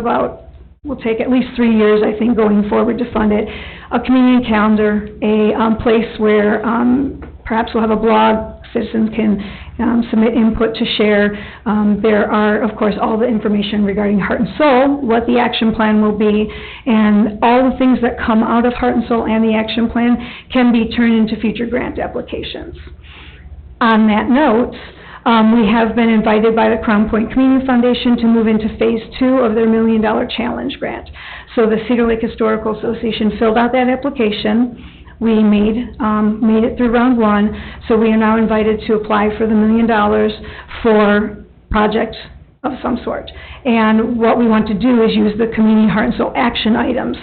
we'll take at least 3 years, I think, going forward to fund it. A community calendar, a place where perhaps we'll have a blog, citizens can submit input to share. There are, of course, all the information regarding Heart and Soul, what the action plan will be, and all the things that come out of Heart and Soul and the action plan can be turned into future grant applications. On that note, we have been invited by the Crown Point Community Foundation to move into Phase 2 of their $1 Million Challenge Grant. So the Cedar Lake Historical Association filled out that application. We made it through round 1, so we are now invited to apply for the $1 million for projects of some sort. And what we want to do is use the Community Heart and Soul action items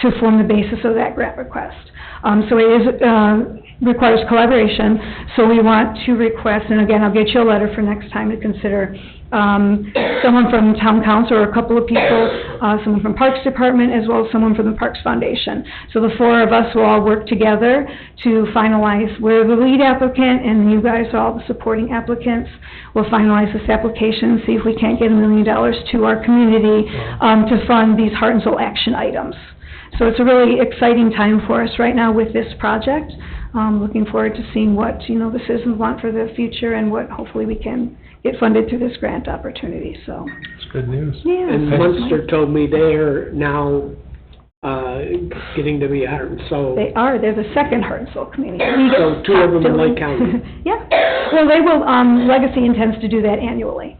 to form the basis of that grant request. So it is requires collaboration, so we want to request, and again, I'll get you a letter for next time to consider, someone from Town Council or a couple of people, someone from Parks Department, as well as someone from the Parks Foundation. So the 4 of us will all work together to finalize, we're the lead applicant, and you guys are all the supporting applicants. We'll finalize this application, see if we can't get $1 million to our community to fund these Heart and Soul action items. So it's a really exciting time for us right now with this project. Looking forward to seeing what, the citizens want for the future and what hopefully we can get funded through this grant opportunity, so. It's good news. Yeah. And Munster told me they are now getting to be Heart and Soul. They are, they're the second Heart and Soul community. So 2 of them in Lake County. Yeah, well, they will, Legacy intends to do that annually,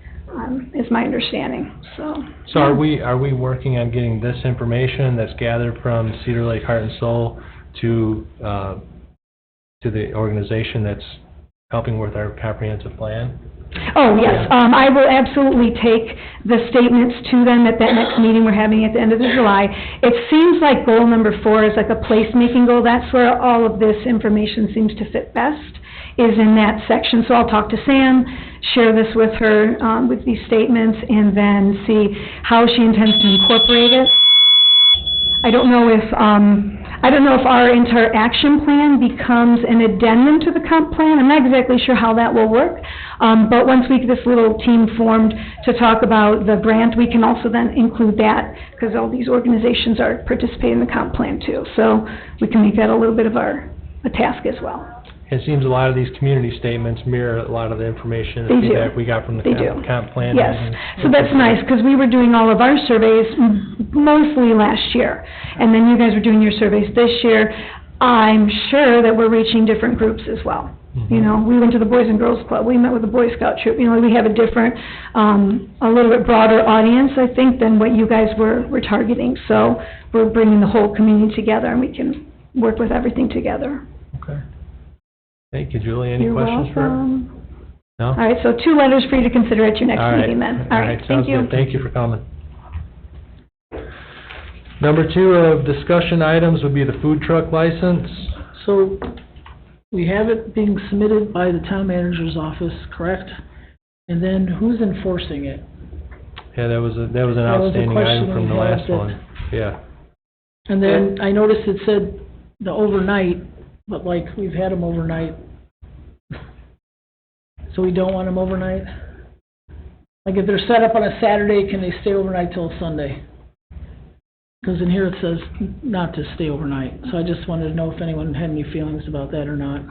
is my understanding, so. So are we working on getting this information that's gathered from Cedar Lake Heart and Soul to the organization that's helping with our comprehensive plan? Oh, yes, I will absolutely take the statements to them at that next meeting we're having at the end of July. It seems like goal number 4 is like a placemaking goal. That's where all of this information seems to fit best, is in that section. So I'll talk to Sam, share this with her, with these statements, and then see how she intends to incorporate it. I don't know if our entire action plan becomes an addendum to the comp plan. I'm not exactly sure how that will work. But once we get this little team formed to talk about the grant, we can also then include that, because all these organizations are participating in the comp plan too. So we can make that a little bit of a task as well. It seems a lot of these community statements mirror a lot of the information They and do. feedback we got from the comp plan. Yes, so that's nice, because we were doing all of our surveys mostly last year, and then you guys were doing your surveys this year. I'm sure that we're reaching different groups as well. You know, we went to the Boys and Girls Club, we met with the Boy Scout troop, you know, we have a different, a little bit broader audience, I think, than what you guys were targeting. So we're bringing the whole community together, and we can work with everything together. Okay. Thank you, Julie. Any You're questions for her? welcome. No? All right, so 2 letters for you to consider at your next All right. meeting then. All right, sounds thank you. good. Thank you for coming. Number 2 of discussion items would be the food truck license. So, we have it being submitted by the town manager's office, correct? And then who's enforcing it? Yeah, that was an That was a outstanding question item from the we had last that- one. Yeah. And then I noticed it said the overnight, but like, we've had them overnight. So we don't want them overnight? Like, if they're set up on a Saturday, can they stay overnight till Sunday? Because in here it says not to stay overnight, so I just wanted to know if anyone had any feelings about that or not.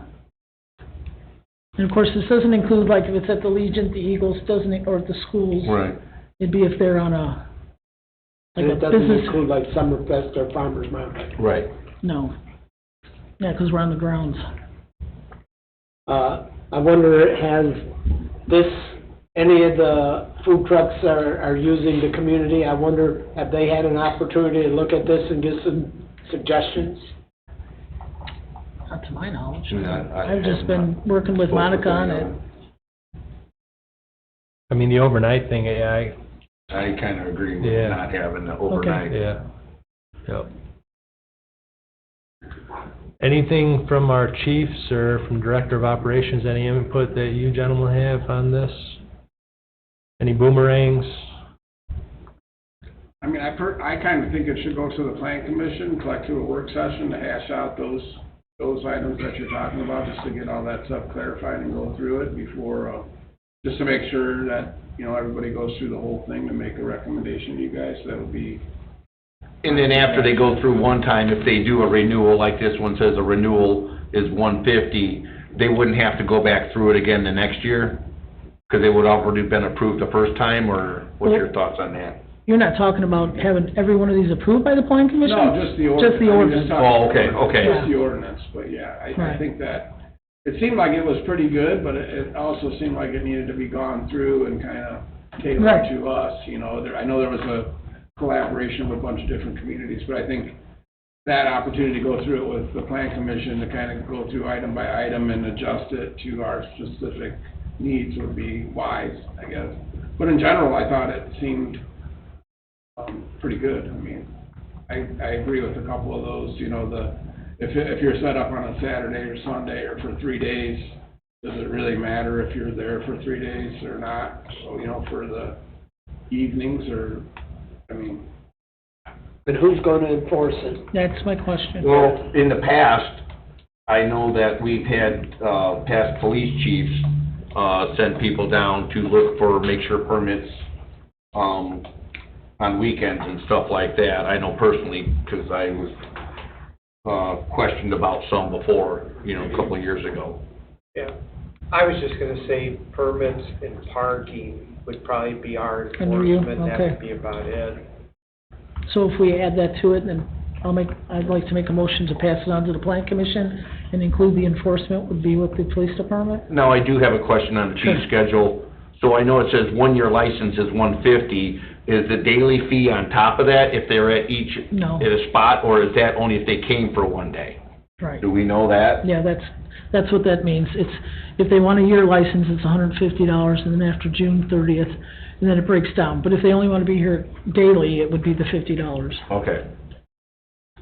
And of course, this doesn't include, like, if it's at the Legion, the Eagles, doesn't, or at the schools. Right. It'd be if they're on a, like And a it doesn't business. include like Summerfest or Farmers Market. Right. No. Yeah, because we're on the grounds. I wonder, has this, any of the food trucks are using the community, I wonder, have they had an opportunity to look at this and give some suggestions? Not to my knowledge. I I've just have been not working with spoken Monica on it. them. I mean, the overnight thing, I kinda agree with Yeah. not having the overnight. yeah. Yep. Anything from our chiefs or from Director of Operations, any input that you gentlemen have on this? Any boomerangs? I mean, I kind of think it should go to the plan commission, collect to a work session to hash out those items that you're talking about, just to get all that stuff clarified and go through it before, just to make sure that, you know, everybody goes through the whole thing to make a recommendation to you guys. That would be, And then after they go through one time, if they do a renewal, like this one says a renewal is $150, they wouldn't have to go back through it again the next year? Because it would already been approved the first time, or what's your thoughts on that? You're not talking about having every one of these approved by the plan commission? no, just the ordinance. Just the I mean, ordinance. talking Oh, okay, ordinance. okay. Just the ordinance, but yeah, I Right. think that, it seemed like it was pretty good, but it also seemed like it needed to be gone through and kind of tailored Right. to us, you know. I know there was a collaboration with a bunch of different communities, but I think that opportunity to go through it with the plan commission, to kind of go through item by item and adjust it to our specific needs would be wise, I guess. But in general, I thought it seemed pretty good. I mean, I agree with a couple of those, you know, if you're set up on a Saturday or Sunday or for 3 days, does it really matter if you're there for 3 days or not? So, you know, for the evenings, or, I mean, But who's gonna enforce it? That's my question. Well, in the past, I know that we've had, past police chiefs, send people down to look for, make sure permits, on weekends and stuff like that. I know personally, because I was, questioned about some before, you know, a couple of years ago. Yeah, I was just gonna say permits and parking would probably be our Under you? enforcement, that Okay. would be about it. So if we add that to it, then I'd like to make a motion to pass it on to the plan commission and include the enforcement would be with the police department? Now, I do have a question on the chief's Sure. schedule. So I know it says 1-year license is $150. Is the daily fee on top of that if they're at each, No. at a spot, or is that only if they came for 1 day? Right. Do we know that? Yeah, that's what that means. It's, if they want a year license, it's $150, and then after June 30th, and then it breaks down. But if they only want to be here daily, it would be the $50. Okay.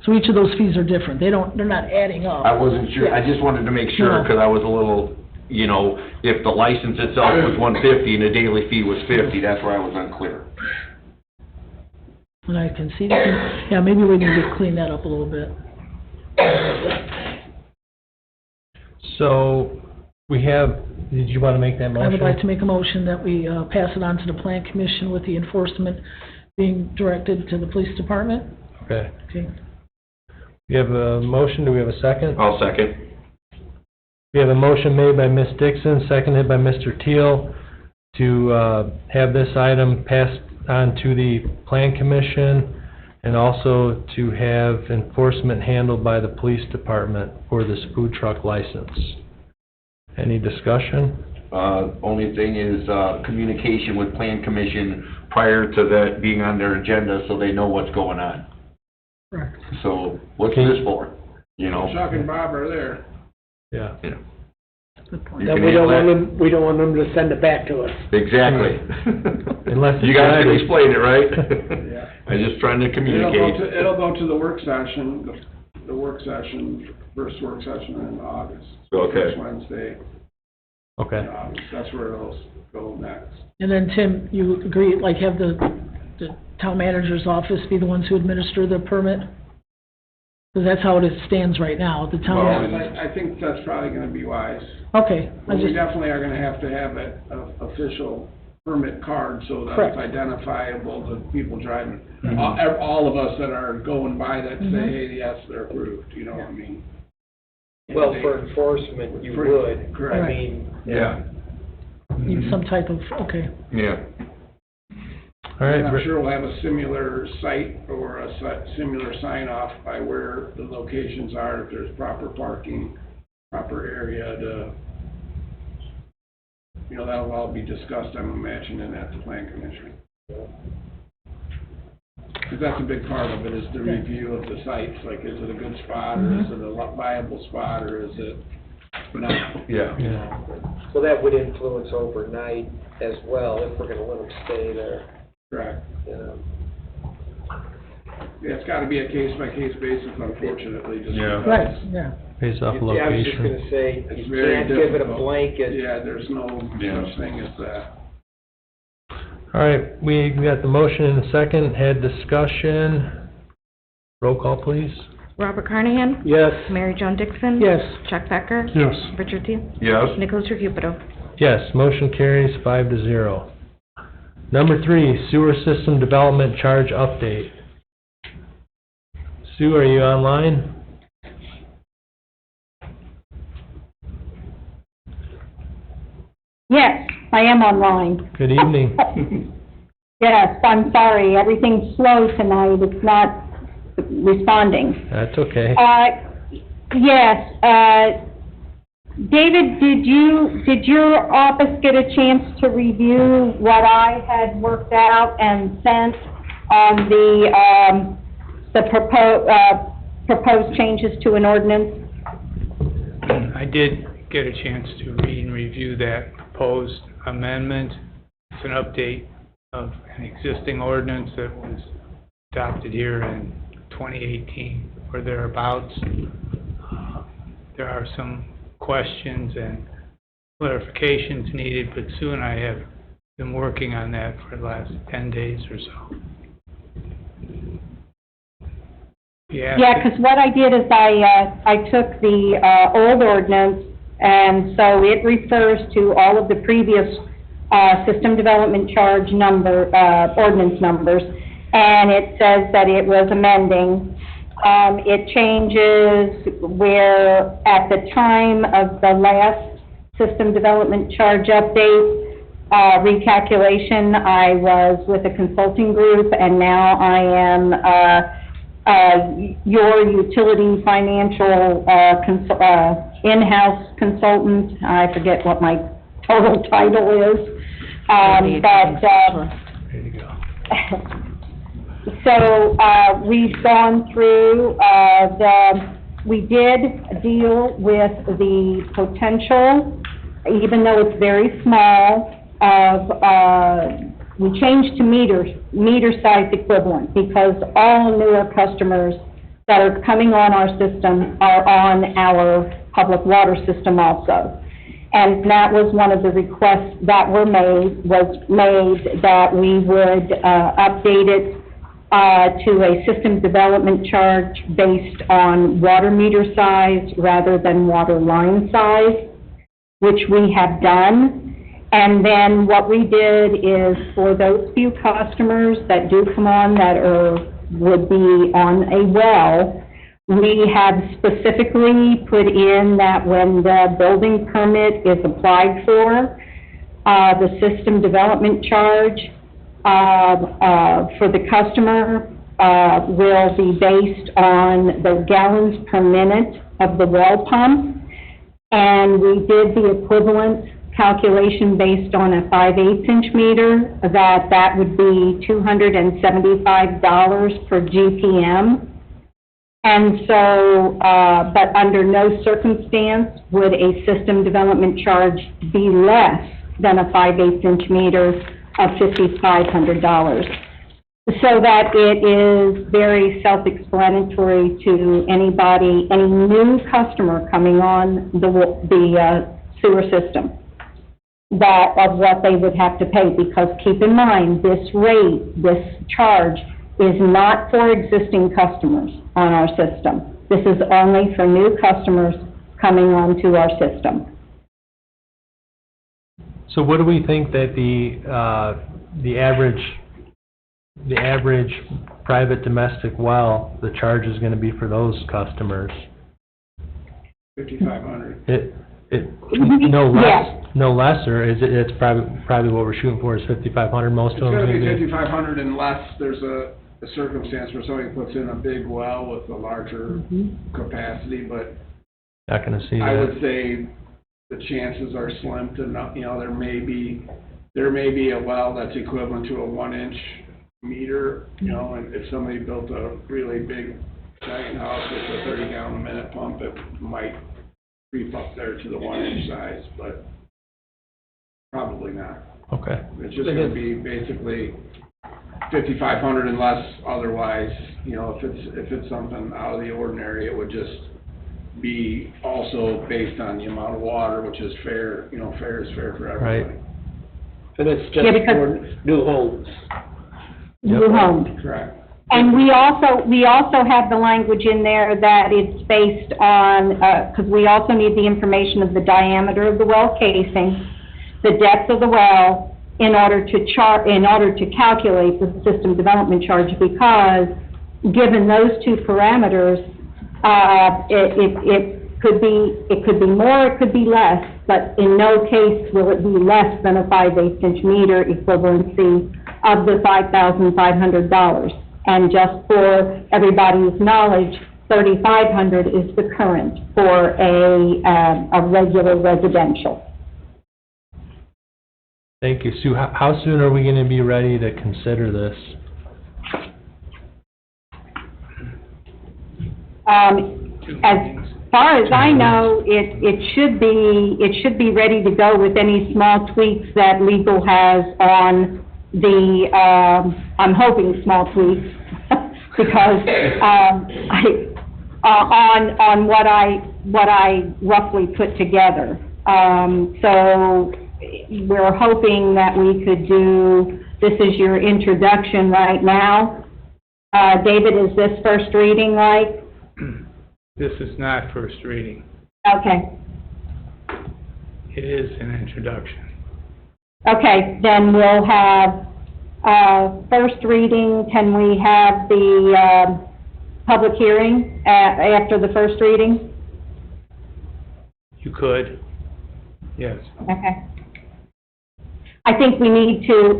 So each of those fees are different. They're not adding up. I wasn't sure, I just wanted to make sure, No. because I was a little, you know, if the license itself was $150 and the daily fee was $50, that's where I was unclear. And I can see, yeah, maybe we need to clean that up a little bit. So, we have, did you want to make that motion? I would like to make a motion that we pass it on to the plan commission with the enforcement being directed to the police department. Okay. Okay. We have a motion, do we have a second? I'll second. We have a motion made by Ms. Dixon, seconded by Mr. Teal, to have this item passed on to the Plan Commission, and also to have enforcement handled by the police department for this food truck license. Any discussion? Only thing is, communication with Plan Commission prior to that being on their agenda, so they know what's going on. Correct. So, what's this for? You know? Chuck and Bob are there. Yeah. Good point. You Then can we don't handle want them, we don't want them to send it back to us. that? Exactly. Unless You it's guys can ready. explain it, right? Yeah. I'm just trying to It'll communicate. go to the work session, the work session, first work session in August. Okay. First Wednesday Okay. in August, that's where it'll go next. And then, Tim, you agree, like, have the town manager's office be the ones who administer the permit? Because that's how it stands right now, the town. Well, I think that's probably gonna be wise. Okay, I But we just, definitely are gonna have to have an official permit card so that Correct. it's identifiable to people driving. Mhm. All of us that are going by that say, Mhm. hey, yes, they're approved, you know what I mean? Well, for enforcement, you For- would. correct. I mean, Yeah, need some type of, okay. yeah. All right, And I'm sure we'll have a similar site or a similar sign off by where the locations are, if there's proper parking, proper area to, you know, that'll all be discussed, I'm imagining, at the plan commission. Because that's a big part of it, is the review of the sites, like, is it a good spot, or is it a viable spot, or is it not? Yeah. yeah. so that would influence overnight as well, if we're gonna let them stay there, Correct. you know. Yeah, it's gotta be a case-by-case basis, unfortunately, just Yeah. because Right, yeah. Based off Yeah, I was just location. gonna say, it's you very can't difficult. give it a blanket. Yeah, there's no Yeah. such thing as that. All right, we got the motion in a second, had discussion. Roll call, please. Robert Carnahan? Yes. Mary Jo Dixon? Yes. Chuck Becker? Yes. Richard Seal? Yes? Nicholas Recupedo? Yes, motion carries 5-0. Number 3, sewer system development charge update. Sue, are you online? Yes, I am online. Good evening. Yes, I'm sorry, everything's slow tonight, it's not responding. That's okay. Yes, David, did your office get a chance to review what I had worked out and sent on the proposed changes to an ordinance? I did get a chance to read and review that proposed amendment. It's an update of an existing ordinance that was adopted here in 2018 or thereabouts. There are some questions and clarifications needed, but Sue and I have been working on that for the last 10 days or so. Yeah, because what I did is I took the old ordinance, and so it refers to all of the previous system development charge ordinance numbers, and it says that it was amending. It changes where at the time of the last system development charge update recalculation, I was with a consulting group, and now I am your utility financial in-house consultant. I forget what my total title is. There you go. So, we've gone through, we did deal with the potential, even though it's very small, we changed to meter-sized equivalent, because all newer customers that are coming on our system are on our public water system also. And that was one of the requests that was made that we would update it to a system development charge based on water meter size rather than water line size, which we have done. And then what we did is, for those few customers that do come on that would be on a well, we have specifically put in that when the building permit is applied for, the system development charge for the customer will be based on the gallons per minute of the well pump. and we did the equivalent calculation based on a 5/8 inch meter, that would be $275 per GPM. And so, but under no circumstance would a system development charge be less than a 5/8 inch meter of $5,500. So that it is very self-explanatory to anybody, any new customer coming on the sewer system, that of what they would have to pay, because keep in mind, this rate, this charge is not for existing customers on our system. This is only for new customers coming onto our system. So what do we think that the average private domestic well, the charge is gonna be for those customers? $5,500. No Yes. less, or is it, it's probably what we're shooting for is 5,500, most It's of them? gonna be gonna be- 5,500 unless there's a circumstance where somebody puts in a big well with a larger capacity, but Not gonna see I that. would say the chances are slim to not, there may be a well that's equivalent to a 1-inch meter, and if somebody built a really big giant house with a 30-gallon-a-minute pump, it might creep up there to the 1-inch size, but probably not. Okay. It's just gonna be basically 5,500 unless otherwise, if it's something out of the ordinary, it would just be also based on the amount of water, which is fair, fair is fair for everybody. Right. And it's Yeah, just because- for new homes. New homes. Correct. And we also have the language in there that it's based on, because we also need the information of the diameter of the well casing, the depth of the well, in order to calculate the system development charge, because given those two parameters, it could be more, it could be less, but in no case will it be less than a 5/8 inch meter equivalency of the $5,500. And just for everybody's knowledge, $3,500 is the current for a regular residential. Thank you, Sue. How soon are we gonna be ready to consider this? As far as I know, it should be ready to go with any small tweaks that legal has on the, I'm hoping small tweaks, because, on what I roughly put together. So we're hoping that we could do, this is your introduction right now. David, is this first reading right? This is not first reading. Okay. It is an introduction. Okay, then we'll have, first reading. Can we have the, public hearing after the first reading? You could, yes. Okay. I think we need to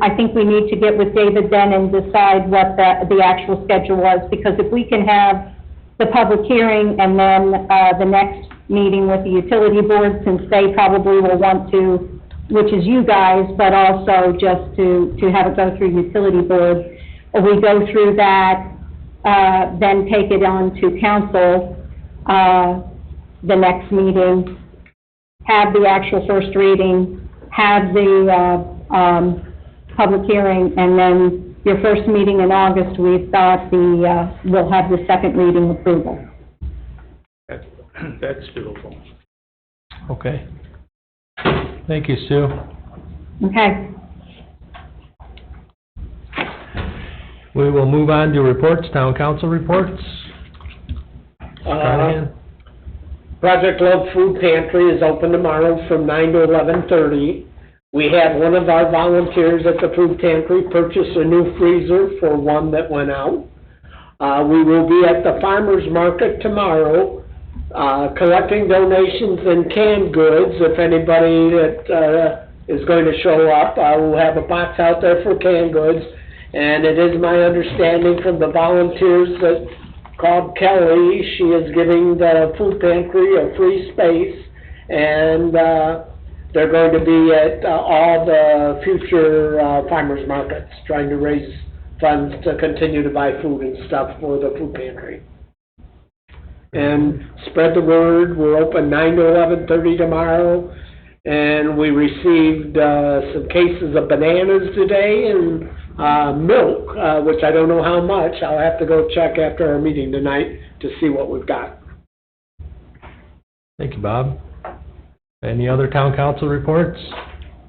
get with David then and decide what the actual schedule was, because if we can have the public hearing and then, the next meeting with the utility board, since they probably will want to, which is you guys, but also just to have it go through utility board, if we go through that, then take it on to council, the next meeting, have the actual first reading, have the, public hearing, and then your first meeting in August, we've got we'll have the second reading approval. That's doable. Okay. Thank you, Sue. Okay. We will move on to reports, town council reports. Carnahan? Project Love Food Pantry is open tomorrow from 9 to 11:30. We had one of our volunteers at the food pantry purchase a new freezer for one that went out. We will be at the farmer's market tomorrow, collecting donations and canned goods. If anybody that is going to show up, I will have a box out there for canned goods. And it is my understanding from the volunteers that called Kelly, she is giving the food pantry a free space And, they're going to be at, all the future, farmers markets, trying to raise funds to continue to buy food and stuff for the food pantry. And spread the word, we're open 9 to 11:30 tomorrow, and we received, some cases of bananas today and, milk, which I don't know how much. I'll have to go check after our meeting tonight to see what we've got. Thank you, Bob. Any other town council reports?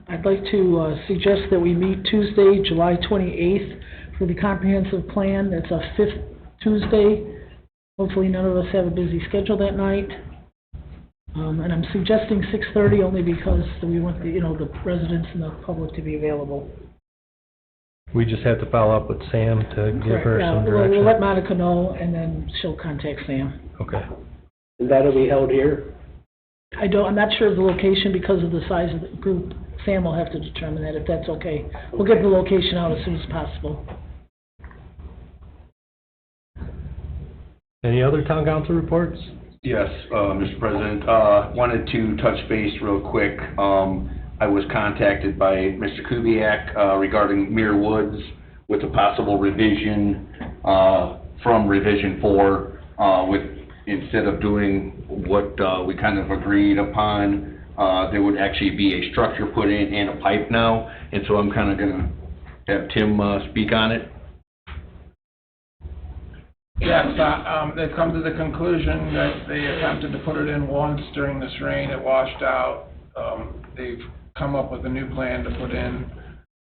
I'd like to suggest that we meet Tuesday, July 28th for the comprehensive plan. It's a fifth Tuesday. Hopefully none of us have a busy schedule that night. And I'm suggesting 6:30 only because we want the, the residents and the public to be available. We just have to follow up with Sam to give her some We'll direction. let Monica know, and then she'll contact Sam. Okay. And that'll be held here? I'm not sure of the location because of the size of the group. Sam will have to determine that, if that's okay. We'll get the location out as soon as possible. Any other town council reports? Yes, Mr. President, wanted to touch base real quick. I was contacted by Mr. Kubiak, regarding Muir Woods with a possible revision, from revision 4, instead of doing what, we kind of agreed upon, there would actually be a structure put in and a pipe now, and so I'm kind of gonna have Tim, speak on it. Yes, they've come to the conclusion that they attempted to put it in once during this rain, it washed out. They've come up with a new plan to put in,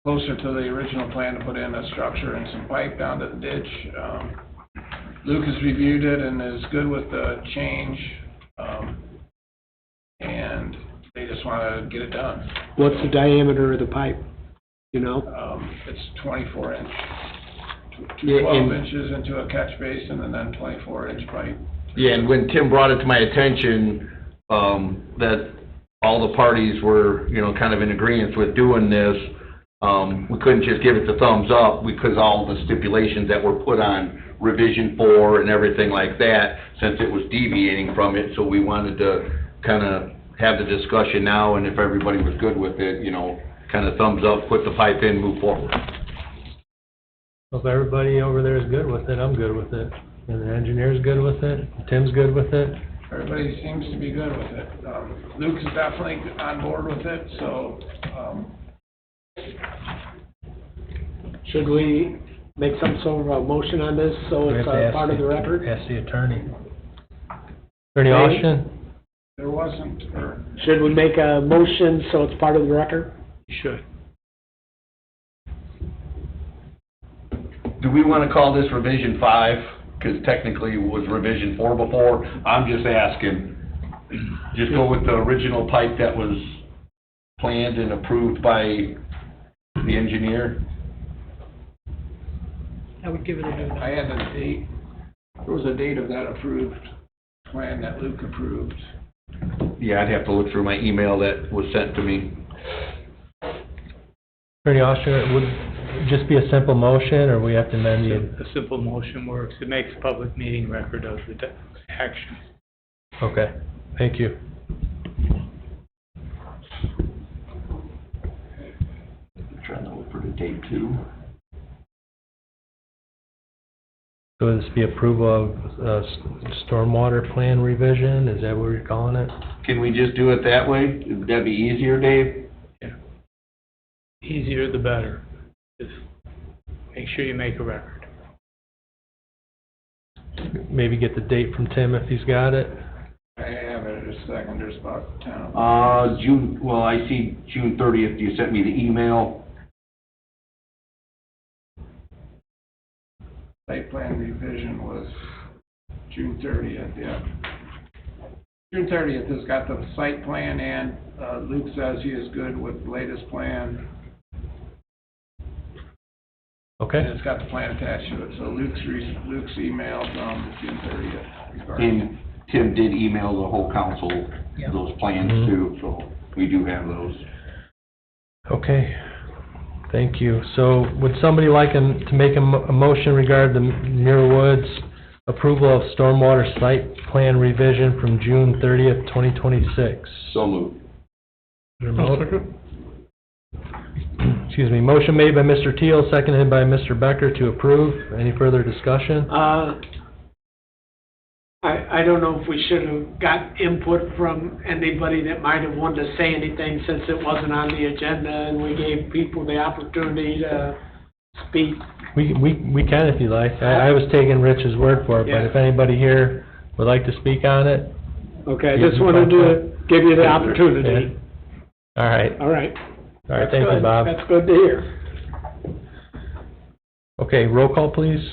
closer to the original plan, to put in a structure and some pipe down to the ditch. Luke has reviewed it and is good with the change, and they just want to get it done. What's the diameter of the pipe, It's 24 inch, Yeah, 12 inches into a catch basin and then 24-inch pipe. Yeah, and when Tim brought it to my attention, that all the parties were, kind of in agreement with doing this, we couldn't just give it the thumbs up because all the stipulations that were put on revision 4 and everything like that, since it was deviating from it, so we wanted to kind of have the discussion now, and if everybody was good with it, kind of thumbs up, put the pipe in, move forward. If everybody over there is good with it, I'm good with it. And the engineer's good with it, Tim's good with it. Everybody seems to be good with it. Luke is definitely on board with it, so, Should we make some sort of a motion on this so We it's have to part of the record? Ask the attorney. Attorney Austin? there wasn't, or, Should we make a motion so it's part of the record? You should. Do we want to call this revision 5? Because technically it was revision 4 before. I'm just asking. Just go with the original pipe that was planned and approved by the engineer? I would give it a new I had a date, there was a date of that approved plan that Luke approved. Yeah, I'd have to look through my email that was sent to me. Attorney Austin, it would just be a simple motion, or we have to amend the... A simple motion works. It makes public meeting record of the action. Okay, thank you. I'm trying to look for the date too. So would this be approval of stormwater plan revision? Is that what you're calling it? Can we just do it that way? Would that be easier, Dave? Yeah. Easier the better. Just make sure you make a record. Maybe get the date from Tim if he's got it. I have it in a second, there's about 10 of them. I see June 30th, you sent me the email. Site plan revision was June 30th, yeah. June 30th has got the site plan, and Luke says he is good with the latest plan. Okay. And it's got the plan attached to it, so Luke's email from June 30th. And Tim did email the whole council those plans too, so we do have those. Okay, thank you. So would somebody like to make a motion regarding the Muir Woods approval of stormwater site plan revision from June 30th, 2026. So moved. I'll second. Excuse me, motion made by Mr. Teal, seconded by Mr. Becker to approve. Any further discussion? I don't know if we should have got input from anybody that might have wanted to say anything since it wasn't on the agenda and we gave people the opportunity to speak. We can if you like. I was taking Rich's word for it, but Yeah. if anybody here would like to speak on it, Okay, I just wanted to give you the opportunity. all right. All right. All right, thank you, Bob. That's good to hear. Okay, roll call, please.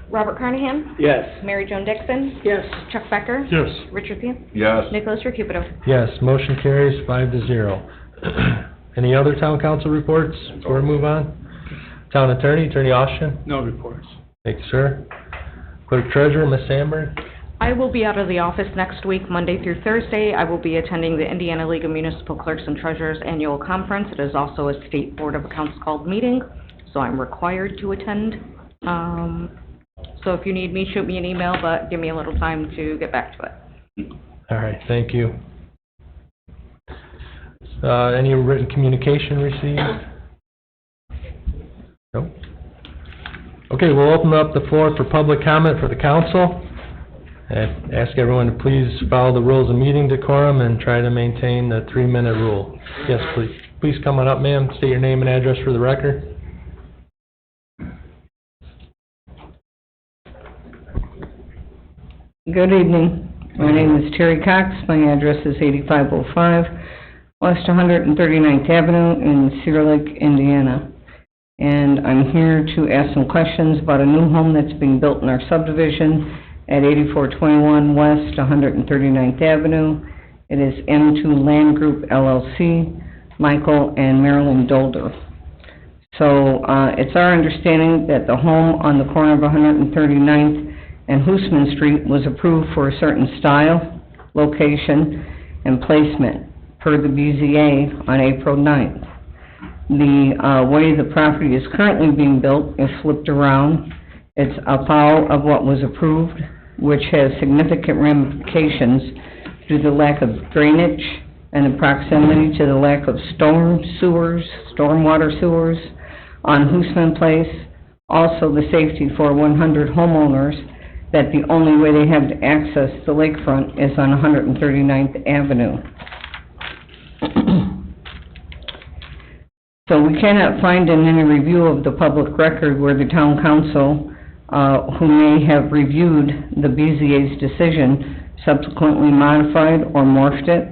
Robert Carnahan? Yes. Mary Jo Dixon? Yes. Chuck Becker? Yes. Richard Thiel? Yes. Nicholas Recupedo? Yes, motion carries 5-0. Any other town council reports before we move on? Town attorney, Attorney Austin? No reports. Thank you, sir. Clerk treasurer, Ms. Sandberg? I will be out of the office next week, Monday through Thursday. I will be attending the Indiana League of Municipal Clerks and Treasurers Annual Conference. It is also a State Board of Accounts called meeting, so I'm required to attend. So if you need me, shoot me an email, but give me a little time to get back to it. All right, thank you. Any written communication received? Nope. Okay, we'll open up the floor for public comment for the council. And ask everyone to please follow the rules of meeting decorum and try to maintain the 3-minute rule. Yes, please. Please come on up, ma'am. State your name and address for the record. Good evening. My name is Terry Cox. My address is 8505 West 139th Avenue in Cedar Lake, Indiana. And I'm here to ask some questions about a new home that's being built in our subdivision at 8421 West 139th Avenue. It is M2 Land Group LLC, Michael and Marilyn Dolder. So it's our understanding that the home on the corner of 139th and Hoosman Street was approved for a certain style, location, and placement per the BZA on April 9th. The way the property is currently being built is flipped around. It's afoul of what was approved, which has significant ramifications due to the lack of drainage and the proximity to the lack of stormwater sewers on Hoosman Place. Also, the safety for 100 homeowners that the only way they have to access the lakefront is on 139th Avenue. So we cannot find in any review of the public record where the town council, who may have reviewed the BZA's decision, subsequently modified or morphed it.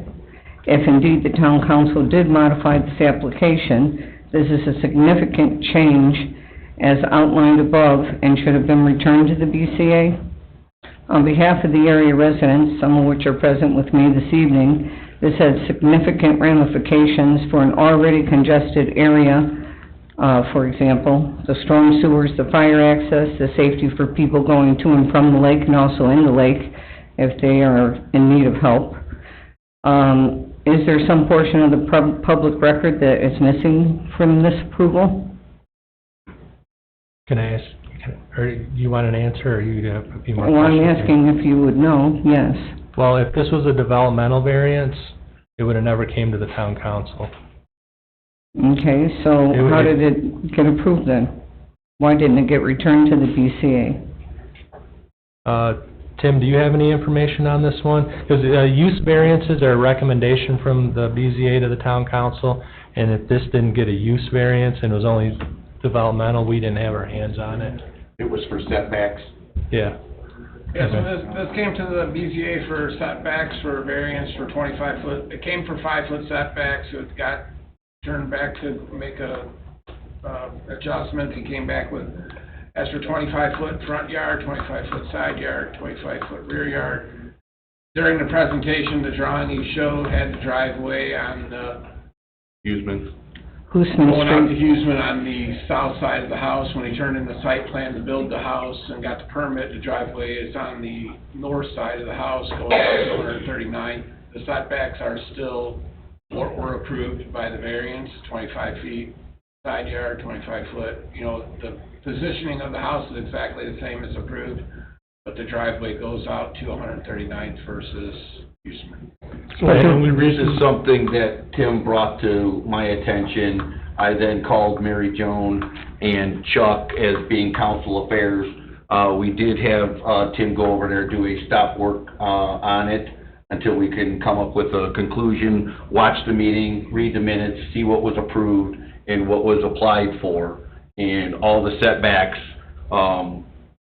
If indeed the town council did modify this application, this is a significant change as outlined above and should have been returned to the BCA. On behalf of the area residents, some of which are present with me this evening, this has significant ramifications for an already congested area. For example, the storm sewers, the fire access, the safety for people going to and from the lake and also in the lake if they are in need of help. Is there some portion of the public record that is missing from this approval? Can I ask, or you want an answer, or you have a few more Well, I'm questions? asking if you would know, yes. Well, if this was a developmental variance, it would have never came to the town council. Okay, so how did it get approved then? Why didn't it get returned to the BCA? Tim, do you have any information on this one? Because use variances are a recommendation from the BZA to the town council, and if this didn't get a use variance and was only developmental, we didn't have our hands on it. It was for setbacks. Yeah. Yeah, so this came to the BZA for setbacks for variance for 25 foot. It came for 5 foot setbacks, so it got turned back to make a adjustment. He came back with, as for 25 foot front yard, 25 foot side yard, 25 foot rear yard. During the presentation, the drawing he showed had the driveway on the Huseman. going out to Huseman on the south side of the house. When he turned in the site plan to build the house and got the permit, the driveway is on the north side of the house going out to 139. The setbacks are still what were approved by the variance, 25 feet, side yard, 25 foot. You know, the positioning of the house is exactly the same as approved. but the driveway goes out to 139th versus Huseman. This is something that Tim brought to my attention. I then called Mary Joan and Chuck as being council affairs. We did have Tim go over there, do a stop work on it until we can come up with a conclusion, watch the meeting, read the minutes, see what was approved and what was applied for. And all the setbacks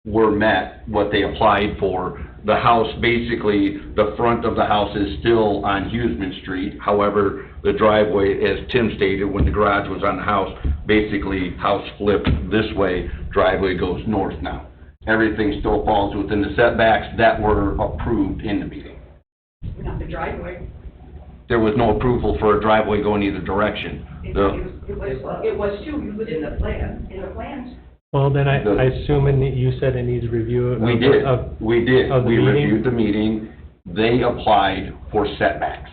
were met, what they applied for. The house, basically, the front of the house is still on Huseman Street. However, the driveway, as Tim stated, when the garage was on the house, basically, house flipped this way, driveway goes north now. Everything still falls within the setbacks that were approved in the meeting. Not the driveway. There was no approval for a driveway going either direction. It was too, you was in the plans. Well, then I assume you said it needs review of... We did. of the We meeting? reviewed the meeting. They applied for setbacks.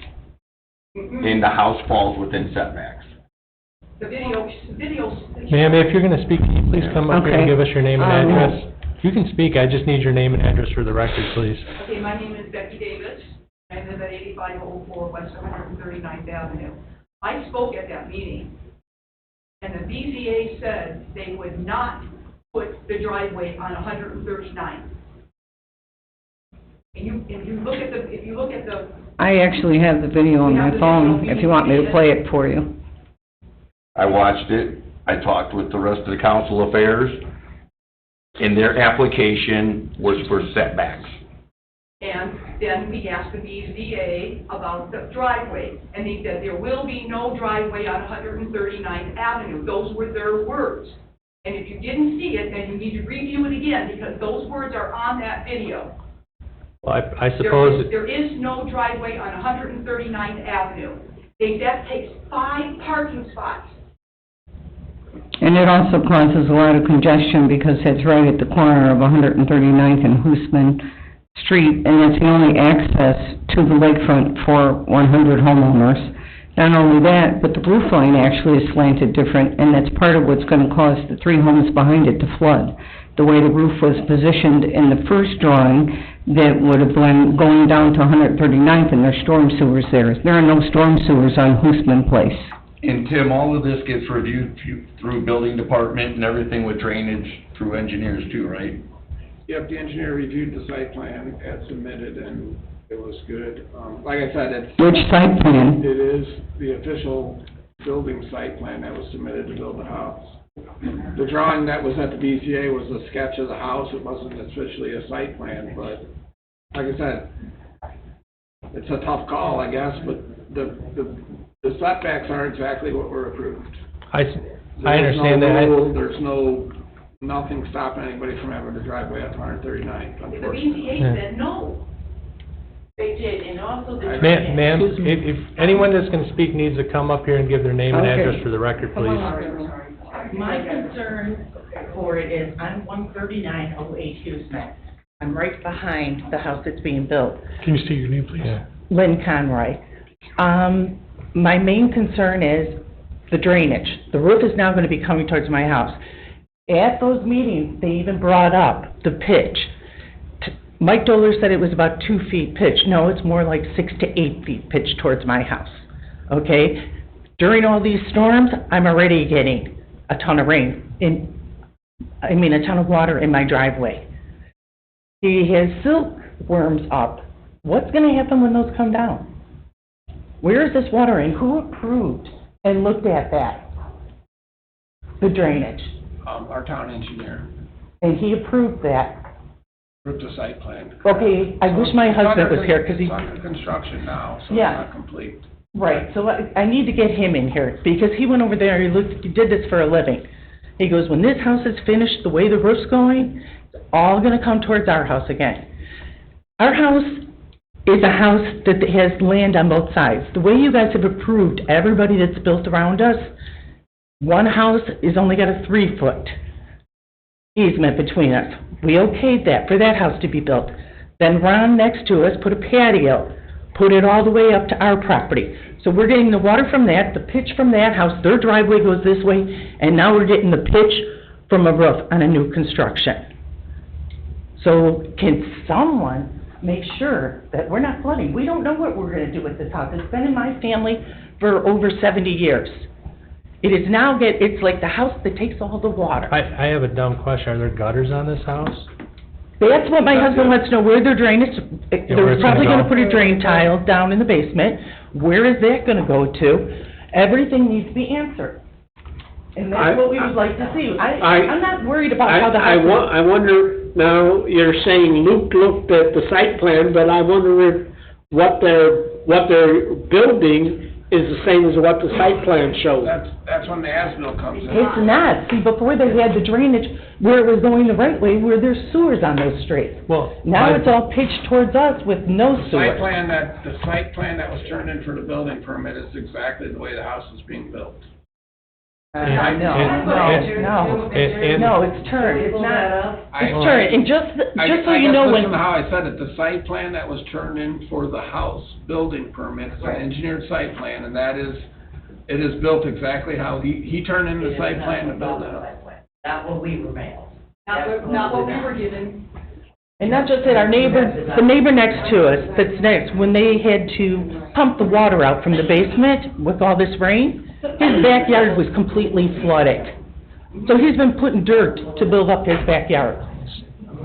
And the house falls within setbacks. The videos. Ma'am, if you're gonna speak, can you please come up here and Okay. give us your name and address? You can speak, I just need your name and address for the record, please. Okay, my name is Becky Davis. I live at 8504 West 139th Avenue. I spoke at that meeting, and the BZA said they would not put the driveway on 139th. And if you look at the, I actually have the video on my phone, if you want me to play it for you. I watched it. I talked with the rest of the council affairs. And their application was for setbacks. and then we asked the BZA about the driveway, and they said there will be no driveway on 139th Avenue. Those were their words. And if you didn't see it, then you need to review it again, because those words are on that video. Well, I suppose... There is no driveway on 139th Avenue. That takes 5 parking spots. And it also causes a lot of congestion because it's right at the corner of 139th and Hoosman Street, and it's the only access to the lakefront for 100 homeowners. Not only that, but the roof line actually is slanted different, and that's part of what's going to cause the 3 homes behind it to flood. The way the roof was positioned in the first drawing, that would have been going down to 139th, and there's storm sewers there. There are no storm sewers on Hoosman Place. And Tim, all of this gets reviewed through building department and everything with drainage through engineers too, right? Yep, the engineer reviewed the site plan as submitted, and it was good. Like I said, it's... Which site plan? It is the official building site plan that was submitted to build the house. The drawing that was at the BCA was a sketch of the house. It wasn't officially a site plan, but like I said, it's a tough call, I guess, but the setbacks are exactly what were approved. I understand that. There's nothing stopping anybody from having a driveway at 139th, The unfortunately. BZA said no. They did, and also the... Ma'am, if anyone that's going to speak needs to come up here and give their name and Okay. address for the record, please. My concern for it is on 13908 Houston. I'm right behind the house that's being built. Can you state your name, please? Yeah. Lynn Conroy. My main concern is the drainage. The roof is now going to be coming towards my house. At those meetings, they even brought up the pitch. Mike Doler said it was about 2 feet pitch. No, it's more like 6 to 8 feet pitch towards my house. Okay? During all these storms, I'm already getting a ton of rain, a ton of water in my driveway. He has silkworms up. What's going to happen when those come down? Where is this water in? Who approved and looked at that? The drainage. Our town engineer And he approved that. approved the site plan. Okay, I wish my husband was here, because he... It's under construction now, so Yeah. it's not complete. Right, so I need to get him in here, because he went over there, he did this for a living. He goes, when this house is finished, the way the roof's going, it's all gonna come towards our house again. Our house is a house that has land on both sides. The way you guys have approved everybody that's built around us, one house is only got a 3-foot easement between us. We okayed that, for that house to be built. Then Ron next to us put a patio, put it all the way up to our property. So we're getting the water from that, the pitch from that house, their driveway goes this way, and now we're getting the pitch from a roof on a new construction. So can someone make sure that we're not flooding? We don't know what we're gonna do with this house. It's been in my family for over 70 years. It is now it's like the house that takes all the water. I have a dumb question. Are there gutters on this house? That's what my husband wants to know, where their drainage, where they're it's probably gonna gonna go. put a drain tile down in the basement. Where is that gonna go to? Everything needs to be answered. And that's what we would like to see. I'm not worried about how the house is. I wonder, now, you're saying Luke looked at the site plan, but I wonder if what they're building is the same as what the site plan shows. That's when the as-built comes in. It's not. See, before they had the drainage where it was going the right way, where there's sewers on those streets. Well, Now it's all pitched towards us with no The sewer. site plan that was turned in for the building permit is exactly the way the house is being built. No, it's turned, it's not, it's turned, and just so you know, Listen to when, how I said it, the site plan that was turned in for the house building permit is an engineered site plan, and it is built exactly how he turned in the site plan to build it up. Not what we were made. Not what we were given. and not just that, the neighbor next to us, that's next, when they had to pump the water out from the basement with all this rain, his backyard was completely flooded. So he's been putting dirt to build up his backyard.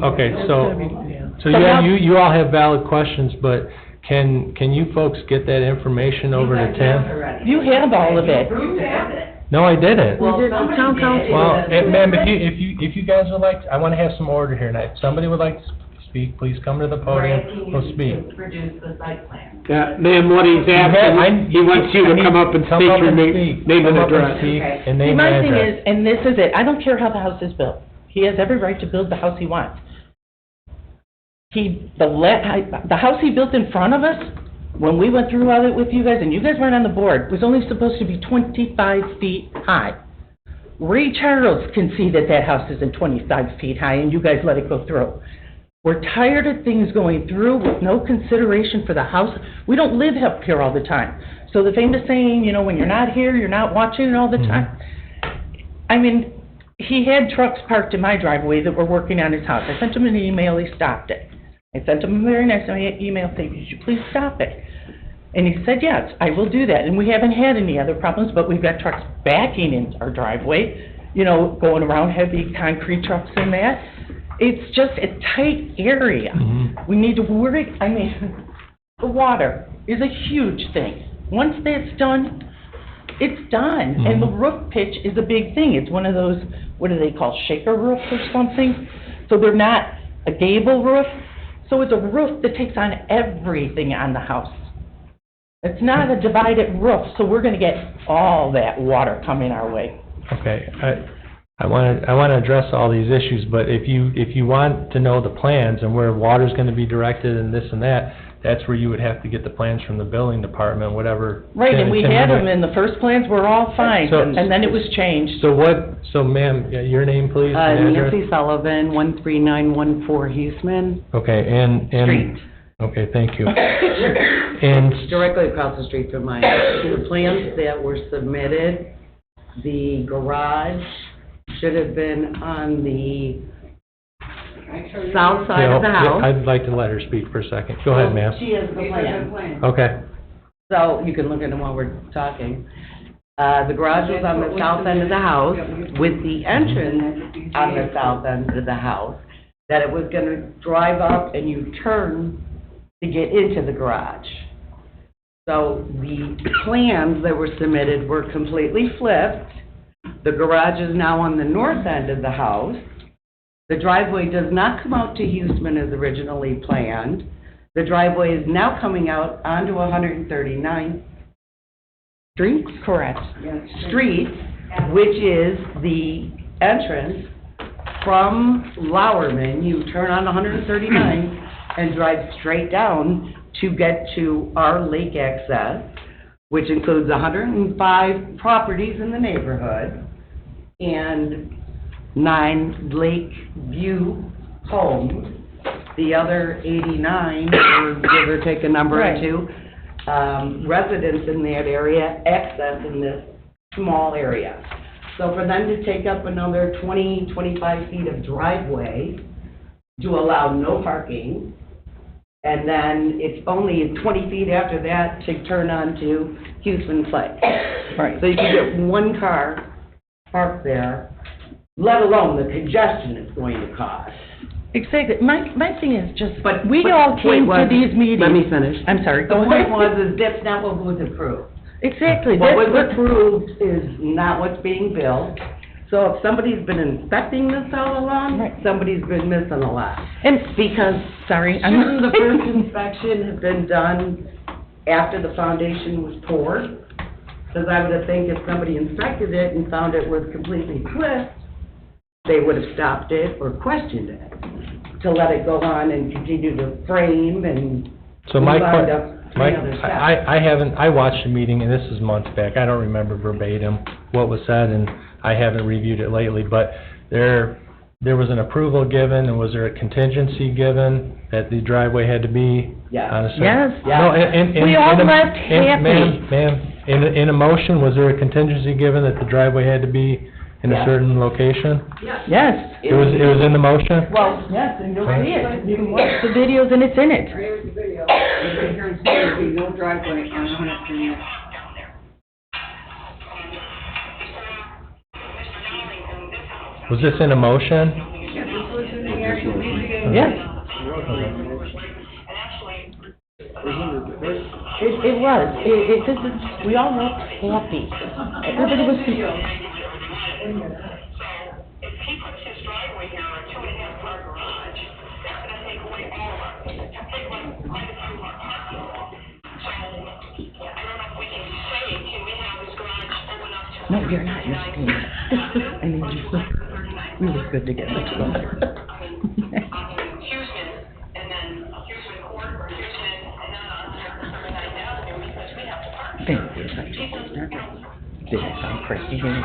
Okay, so But yeah, now- you all have valid questions, but can you folks get that information over to Tim? You have all of it. No, I didn't. Well, town council. Well, ma'am, if you guys would like, I wanna have some order here tonight. If somebody would like to speak, please come to the podium, we'll speak. Produce the site plan. Ma'am, what he's asking, he wants you to come up and speak your name and address. And See, name my and thing address. is, and this is it, I don't care how the house is built. He has every right to build the house he wants. The house he built in front of us, when we went through all it with you guys, and you guys weren't on the board, was only supposed to be 25 feet high. Ray Charles can see that that house isn't 25 feet high, and you guys let it go through. We're tired of things going through with no consideration for the house. We don't live up here all the time. So the famous saying, you know, when you're not here, you're not watching it all the time. I mean, he had trucks parked in my driveway that were working on his house. I sent him an email, he stopped it. I sent him a very nice email saying, could you please stop it? And he said, yes, I will do that. And we haven't had any other problems, but we've got trucks backing into our driveway, you know, going around, heavy concrete trucks in that. It's just a tight area. We need to worry, I mean, the water is a huge thing. Once that's done, it's done. And the roof pitch is a big thing. It's one of those, what do they call, shaker roofs or something? So they're not a gable roof. So it's a roof that takes on everything on the house. It's not a divided roof, so we're gonna get all that water coming our way. Okay, I wanna address all these issues, but if you want to know the plans and where water's gonna be directed and this and that, that's where you would have to get the plans from the building department, whatever. Right, and we had them, and the first plans were all fine, So- and then it was changed. So ma'am, your name please, and address? Nancy Sullivan, 13914 Huesman Okay, and. Street. Okay, thank you. And, Directly across the street from mine. The plans that were submitted, the garage should have been on the south side of the house. I'd like to let her speak for a second. Go ahead, ma'am. She has the plan. Okay. So you can look at them while we're talking. The garage was on the south end of the house with the entrance on the south end of the house, that it was gonna drive up and you turn to get into the garage. So the plans that were submitted were completely flipped. The garage is now on the north end of the house. The driveway does not come out to Huesman as originally planned. The driveway is now coming out onto 139th Street? Correct. Street, which is the entrance from Lowerman. You turn on 139 and drive straight down to get to our lake access, which includes 105 properties in the neighborhood and 9 lake view homes. The other 89, or give or take a number or two, residents in that area access in this small area. So for them to take up another 20, 25 feet of driveway to allow no parking. And then it's only 20 feet after that to turn onto Houston Place. Right. So you can get one car parked there, let alone the congestion it's going to cause. Exactly. My thing is just, But we the all point came to was- these meetings. Let me finish. I'm sorry, The go point ahead. was, is that's not what was approved. Exactly. What That's was approved is not what's being built. So if somebody's been inspecting this all along, Right. somebody's been missing a lot. And, Because sorry, shouldn't the first inspection have been done after the foundation was poured? Because I would have think if somebody inspected it and found it was completely slick, they would have stopped it or questioned it to let it go on and continue to frame and So my move on to other steps. I watched the meeting, and this is months back, I don't remember verbatim what was said, and I haven't reviewed it lately, but there was an approval given, and was there a contingency given that the driveway had to be on a certain? Yes. No, We all in a- left happy. Ma'am, in a motion, was there a contingency given that the driveway had to be in a Yeah. certain location? yes. It was in the motion? Well, yes, and you'll see it. You can watch the videos and it's in it. You can hear and see there'll be no driveway on 100 Street. Was this in a motion? Yes. It was. This is, we all looked happy. Everybody was. If he puts his driveway here, a 2.5-car garage, that's gonna take away all of our, take like quite a few of our parking. So, I don't know if we can say, can we have this garage open up to? No, you're not. You're staying. I mean, we look good together. Houston, and then Houston Court, or Houston, and then on 139th Avenue, because we have to park. Thank you. Did I sound crazy here?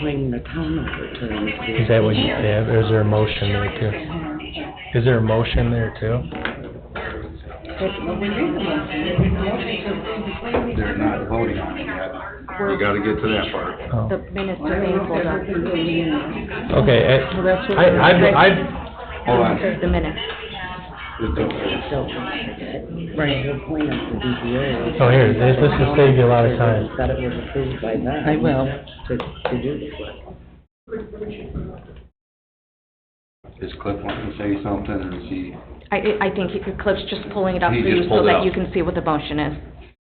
Bring the town over to Is that what you, yeah, or is there a motion there too? Is there a motion there too? They're not voting on it yet. We gotta get to that part. Oh. The minutes are being pulled up. Okay, Hold on. The minutes. Right, he'll point us to DPA. oh, here, this will save you a lot of time. That it was approved by them. I will. To do this work. Is Cliff wanting to say something, or is he? I think Cliff's just pulling it up for He you just so pulled it that up. you can see what the motion is.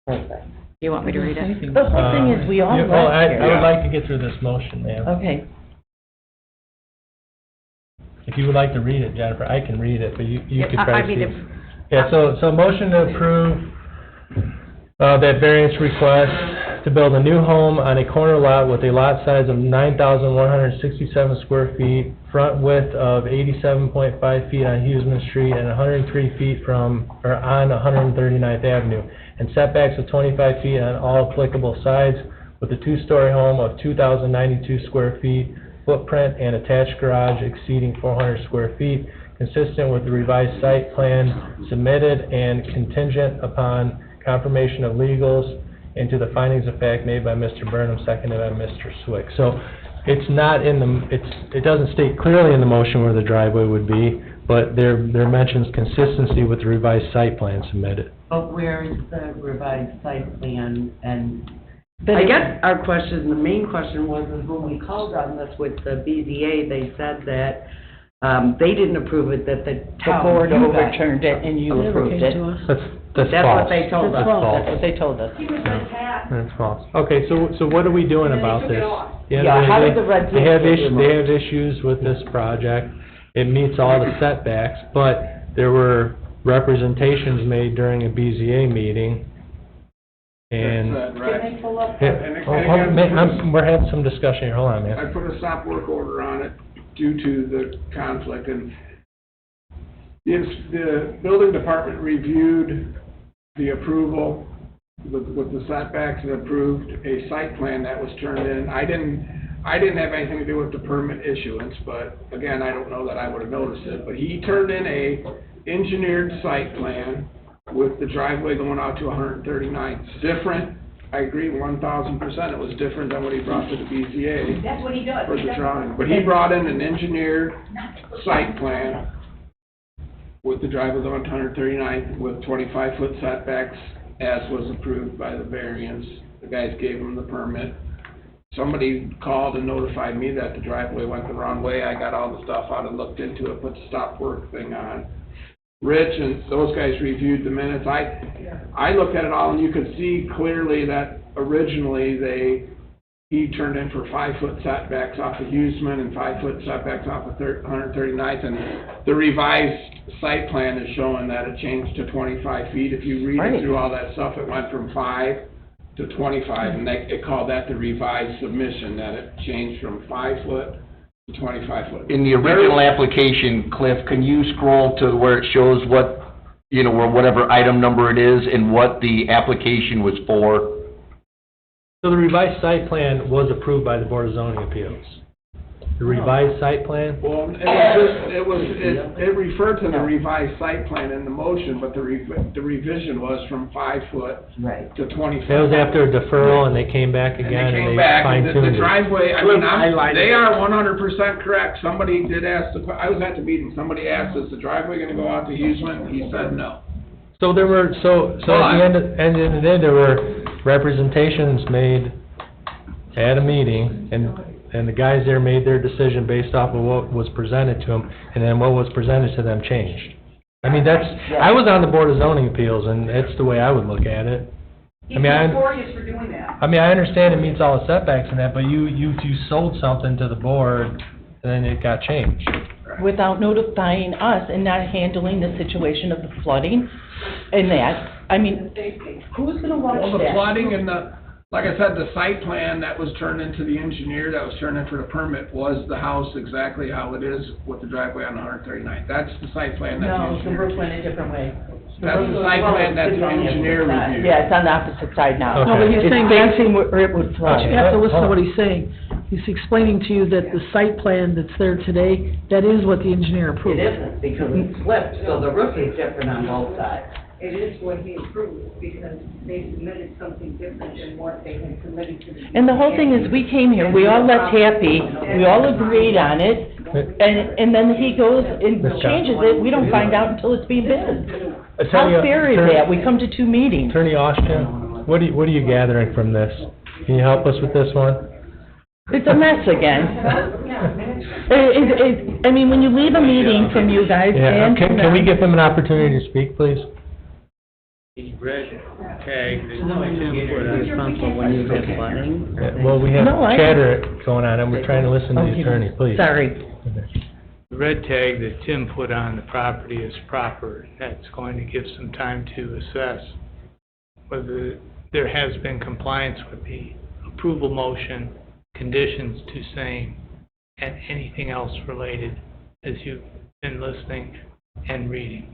Perfect. You want me to read it? The whole thing is, we all Yeah, left well, I here. would like to get through this motion, ma'am. Okay. If you would like to read it, Jennifer, I can read it, but you could I try to mean, see. if- Yeah, so motion to approve, that variance request to build a new home on a corner lot with a lot size of 9,167 square feet, front width of 87.5 feet on Huseman Street and 103 feet on 139th Avenue, and setbacks of 25 feet on all applicable sides, with a two-story home of 2,092 square feet, footprint and attached garage exceeding 400 square feet, consistent with the revised site plan submitted and contingent upon confirmation of legals and to the findings of fact made by Mr. Burnham, seconded by Mr. Swick. So it's not in the, it doesn't state clearly in the motion where the driveway would be, but there mentions consistency with the revised site plan submitted. But where is the revised site plan? And I guess our question, the main question was, is when we called on this with the BZA, they said that they didn't approve it, that the The town. board you guys- overturned it and you Never approved came it. to us. That's That's false. what they told us. That's false. That's what they told us. That's false. Okay, so what are we doing about this? Yeah, how did the red They have tape get issues, they have issues with this project. It meets all the setbacks, but there were representations made during a BZA meeting, and... That's right. Can they pull up? Yeah, we're having some discussion here, hold on, I man. put a stop work order on it due to the conflict, and the building department reviewed the approval with the setbacks and approved a site plan that was turned in. I didn't have anything to do with the permit issuance, but again, I don't know that I would have noticed it. But he turned in a engineered site plan with the driveway going out to 139th. Different, I agree 1,000%, it was different than what he brought to the BZA. That's what he does. For the drawing. But he brought in an engineered site plan with the driveway going to 139th with 25-foot setbacks, as was approved by the variance. The guys gave him the permit. Somebody called and notified me that the driveway went the wrong way. I got all the stuff out and looked into it, put the stop work thing on. Rich and those guys reviewed the minutes. I looked at it all, and you could see clearly that originally he turned in for 5-foot setbacks off of Huseman and 5-foot setbacks off of 139th, and the revised site plan is showing that it changed to 25 feet. If you read it through all that stuff, it went from 5 to 25, and it called that the revised submission, that it changed from 5 foot to 25 foot. In the original application, Cliff, can you scroll to where it shows what, or whatever item number it is and what the application was for? So the revised site plan was approved by the Board of Zoning Appeals. The revised site plan? Well, it referred to the revised site plan in the motion, but the revision was from 5 foot to 25. That was after a deferral, and they came back again, and they fine-tuned the it. driveway, they are 100% correct. Somebody did ask, I was at the meeting, somebody asked, is the driveway gonna go out to Huseman? He said no. So there were, at the end of the day, there were representations made at a meeting, and the guys there made their decision based off of what was presented to them, and then what was presented to them changed. I mean, I was on the Board of Zoning Appeals, and that's the way I would look at it. He's notorious for doing that. I mean, I understand it meets all the setbacks and that, but you sold something to the board, and then it got changed. Without notifying us and not handling the situation of the flooding and that. I mean, who's gonna watch that? Well, the flooding and like I said, the site plan that was turned into the engineer, that was turned in for the permit, was the house exactly how it is with the driveway on 139th. That's the site plan that the No, the engineer. roof went a different way. That's the site plan that the engineer reviewed. Yeah, it's on the opposite side now. Okay. No, but he's It's saying facing where it would flood. But you have to listen to what he's saying. He's explaining to you that the site plan that's there today, that is what the engineer approved. It isn't, because it slipped, so the roof is different on both sides. It is what he approved, because they submitted something different than what they had submitted to the... And the whole thing is, we came here, we all left happy, we all agreed on it, and then he goes and changes it, we don't find out until it's being bid. How fair is that? We come to 2 meetings. Attorney Austin, what are you gathering from this? Can you help us with this one? It's a mess again. I mean, when you leave a meeting from you guys and... Can we give him an opportunity to speak, please? The red tag that Tim put on. Responsible when you have flooding? Well, we have No, chatter going on, and we're trying to listen to the attorney, please. Sorry. The red tag that Tim put on the property is proper. That's going to give some time to assess whether there has been compliance with the approval motion, conditions to same, and anything else related as you've been listening and reading.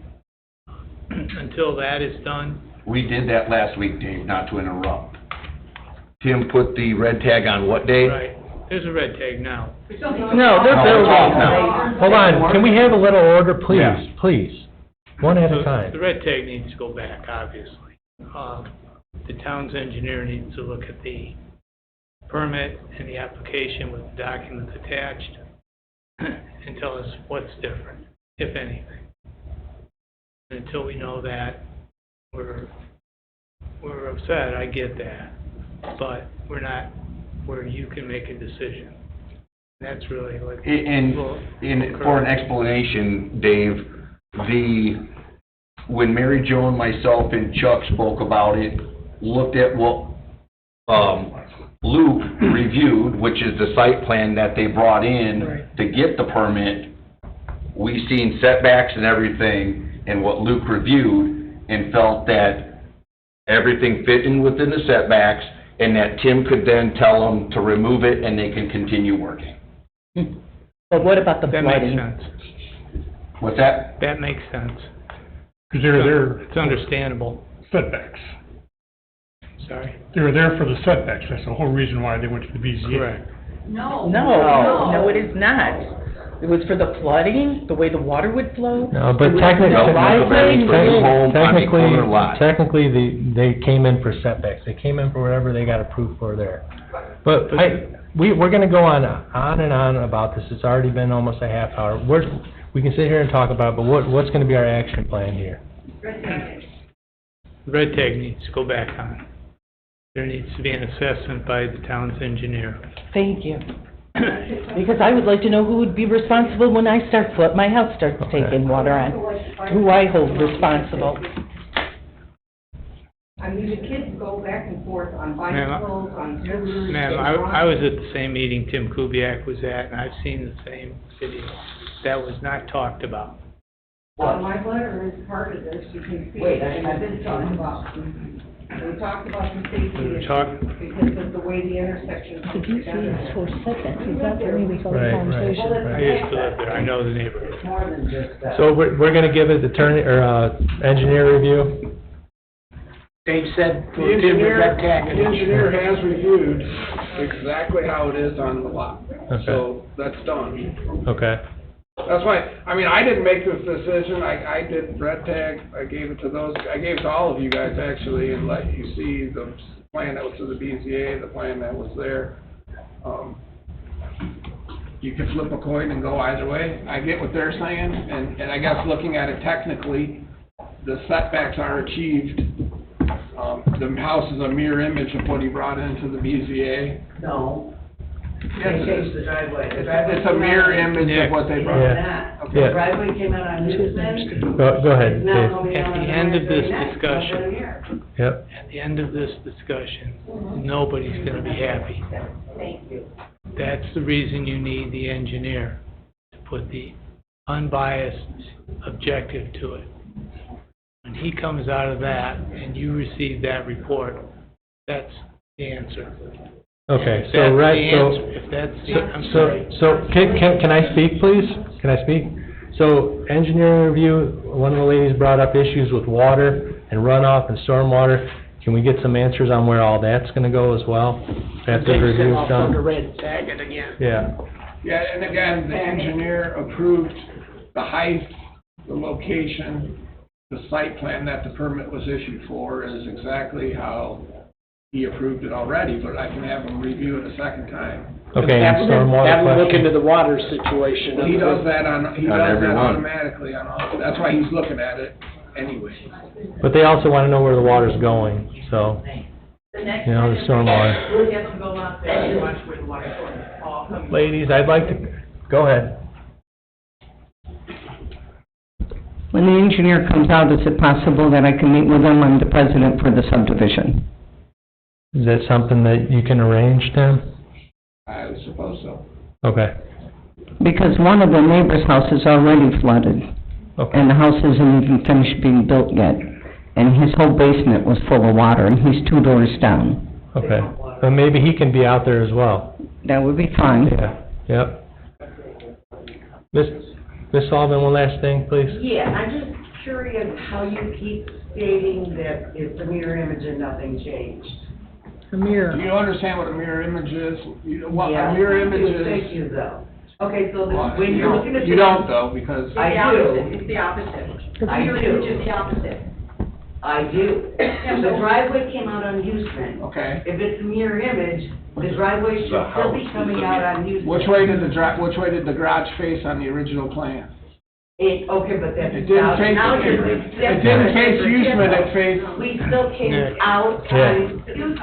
Until that is done. We did that last week, Dave, not to interrupt. Tim put the red tag on what day? Right, there's a red tag now. No, they're No, building. off now. Hold on, can we have a little order, please, Yeah. please? One at a So time. the red tag needs to go back, obviously. The town's engineer needs to look at the permit and the application with the documents attached and tell us what's different, if anything. Until we know that, we're upset, I get that, but we're not where you can make a decision. That's really what... For an explanation, Dave, when Mary Jo and myself and Chuck spoke about it, looked at what Luke reviewed, which is the site plan that they brought in to get the permit, we seen setbacks and everything, and what Luke reviewed, and felt that everything fit in within the setbacks, and that Tim could then tell them to remove it, and they can continue working. But what about the That makes flooding? sense. What's that? That makes sense. Because they're It's understandable. setbacks. Sorry? They were there for the setbacks, that's the whole reason why they went to the BZA. Correct. No, it is not. It was for the flooding, the way the water would flow. No, but It was technically, the driveway. For the home on the corner lot. technically, they came in for setbacks. They came in for whatever they got approved for there. But we're gonna go on and on about this. It's already been almost a half hour. We can sit here and talk about it, but what's gonna be our action plan here? Red tag needs to go back on. There needs to be an assessment by the town's engineer. Thank you. Because I would like to know who would be responsible when I start my house starts taking water on. Who I hold responsible. I mean, the kids go back and forth on bicycles, on scooters. Ma'am, I was at the same meeting Tim Kubiak was at, and I've seen the same video. That was not talked about. Well, my letter is part of this, you can see it, and I've been talking about. We talked about the safety issues because of the way the intersections. The BZA is for setbacks, is that the way we call the Right, conversation? right. I used to live there, I know the neighborhood. More than just that. So we're gonna give it attorney, or, engineer review? Dave said The for Tim to engineer, red tag the it. engineer has reviewed exactly how it is on the lot. Okay. So that's done. Okay, That's why, I mean, I didn't make this decision, I did red tag, I gave it to all of you guys actually, and let you see the plan that was to the BZA, the plan that was there. You can flip a coin and go either way, I get what they're saying, and I guess looking at it technically, the setbacks are achieved. The house is a mirror image of what he brought into the BZA. No. Yes, They it changed is. the driveway. The It's driveway a came mirror out- image of what they brought. Yeah. Not. Yeah. The driveway came out on Newsman. go ahead, It's now Dave. going At on the on end of this 139. It's not discussion. been here. Yep, At the end of this discussion, nobody's gonna be happy. Thank you. That's the reason you need the engineer, to put the unbiased objective to it. When he comes out of that, and you receive that report, that's the answer. okay, If so, that's right, the so... answer, if that's the, I'm sorry. So, can I speak, please? Can I speak? So, engineering review, one of the ladies brought up issues with water and runoff and stormwater. Can we get some answers on where all that's gonna go as well, after the Dave said review's I'll put the done? red tag it again. Yeah, Yeah, and again, the engineer approved the height, the location, the site plan that the permit was issued for is exactly how he approved it already, but I can have him review it a second time. okay, and stormwater That would look question? into the water situation. He does that every one. automatically on all, that's why he's looking at it anyway. But they also wanna know where the water's going, so, The next you know, the stormwater. we'll get them go out there and watch where the water's going. All coming. Ladies, I'd like to, go ahead. When the engineer comes out, is it possible that I can meet with him? I'm the president for the subdivision. Is that something that you can arrange, Tim? I suppose so. Okay, Because one of the neighbor's house is already flooded, okay, and the house isn't even finished being built yet. And his whole basement was full of water, and he's 2 doors down. okay. But maybe he can be out there as well. That would be fine. Yeah, yep. Ms. Sullivan, one last thing, please? Yeah, I'm just curious how you keep stating that it's a mirror image and nothing changed. A mirror. Do you understand what a mirror image is? What Yeah, a mirror image is? Thank you, though. Okay, so Well, when you're looking at. You don't though, because. I do. It's the opposite. I do. It's the opposite. I do. The driveway came out on Houston. Okay. If it's a mirror image, the driveway should still be coming out on Houston. Which way did the garage face on the original plan? Okay, but that's. It didn't face, it didn't face Hughesman, it faced. We still came out Yeah. on Houston.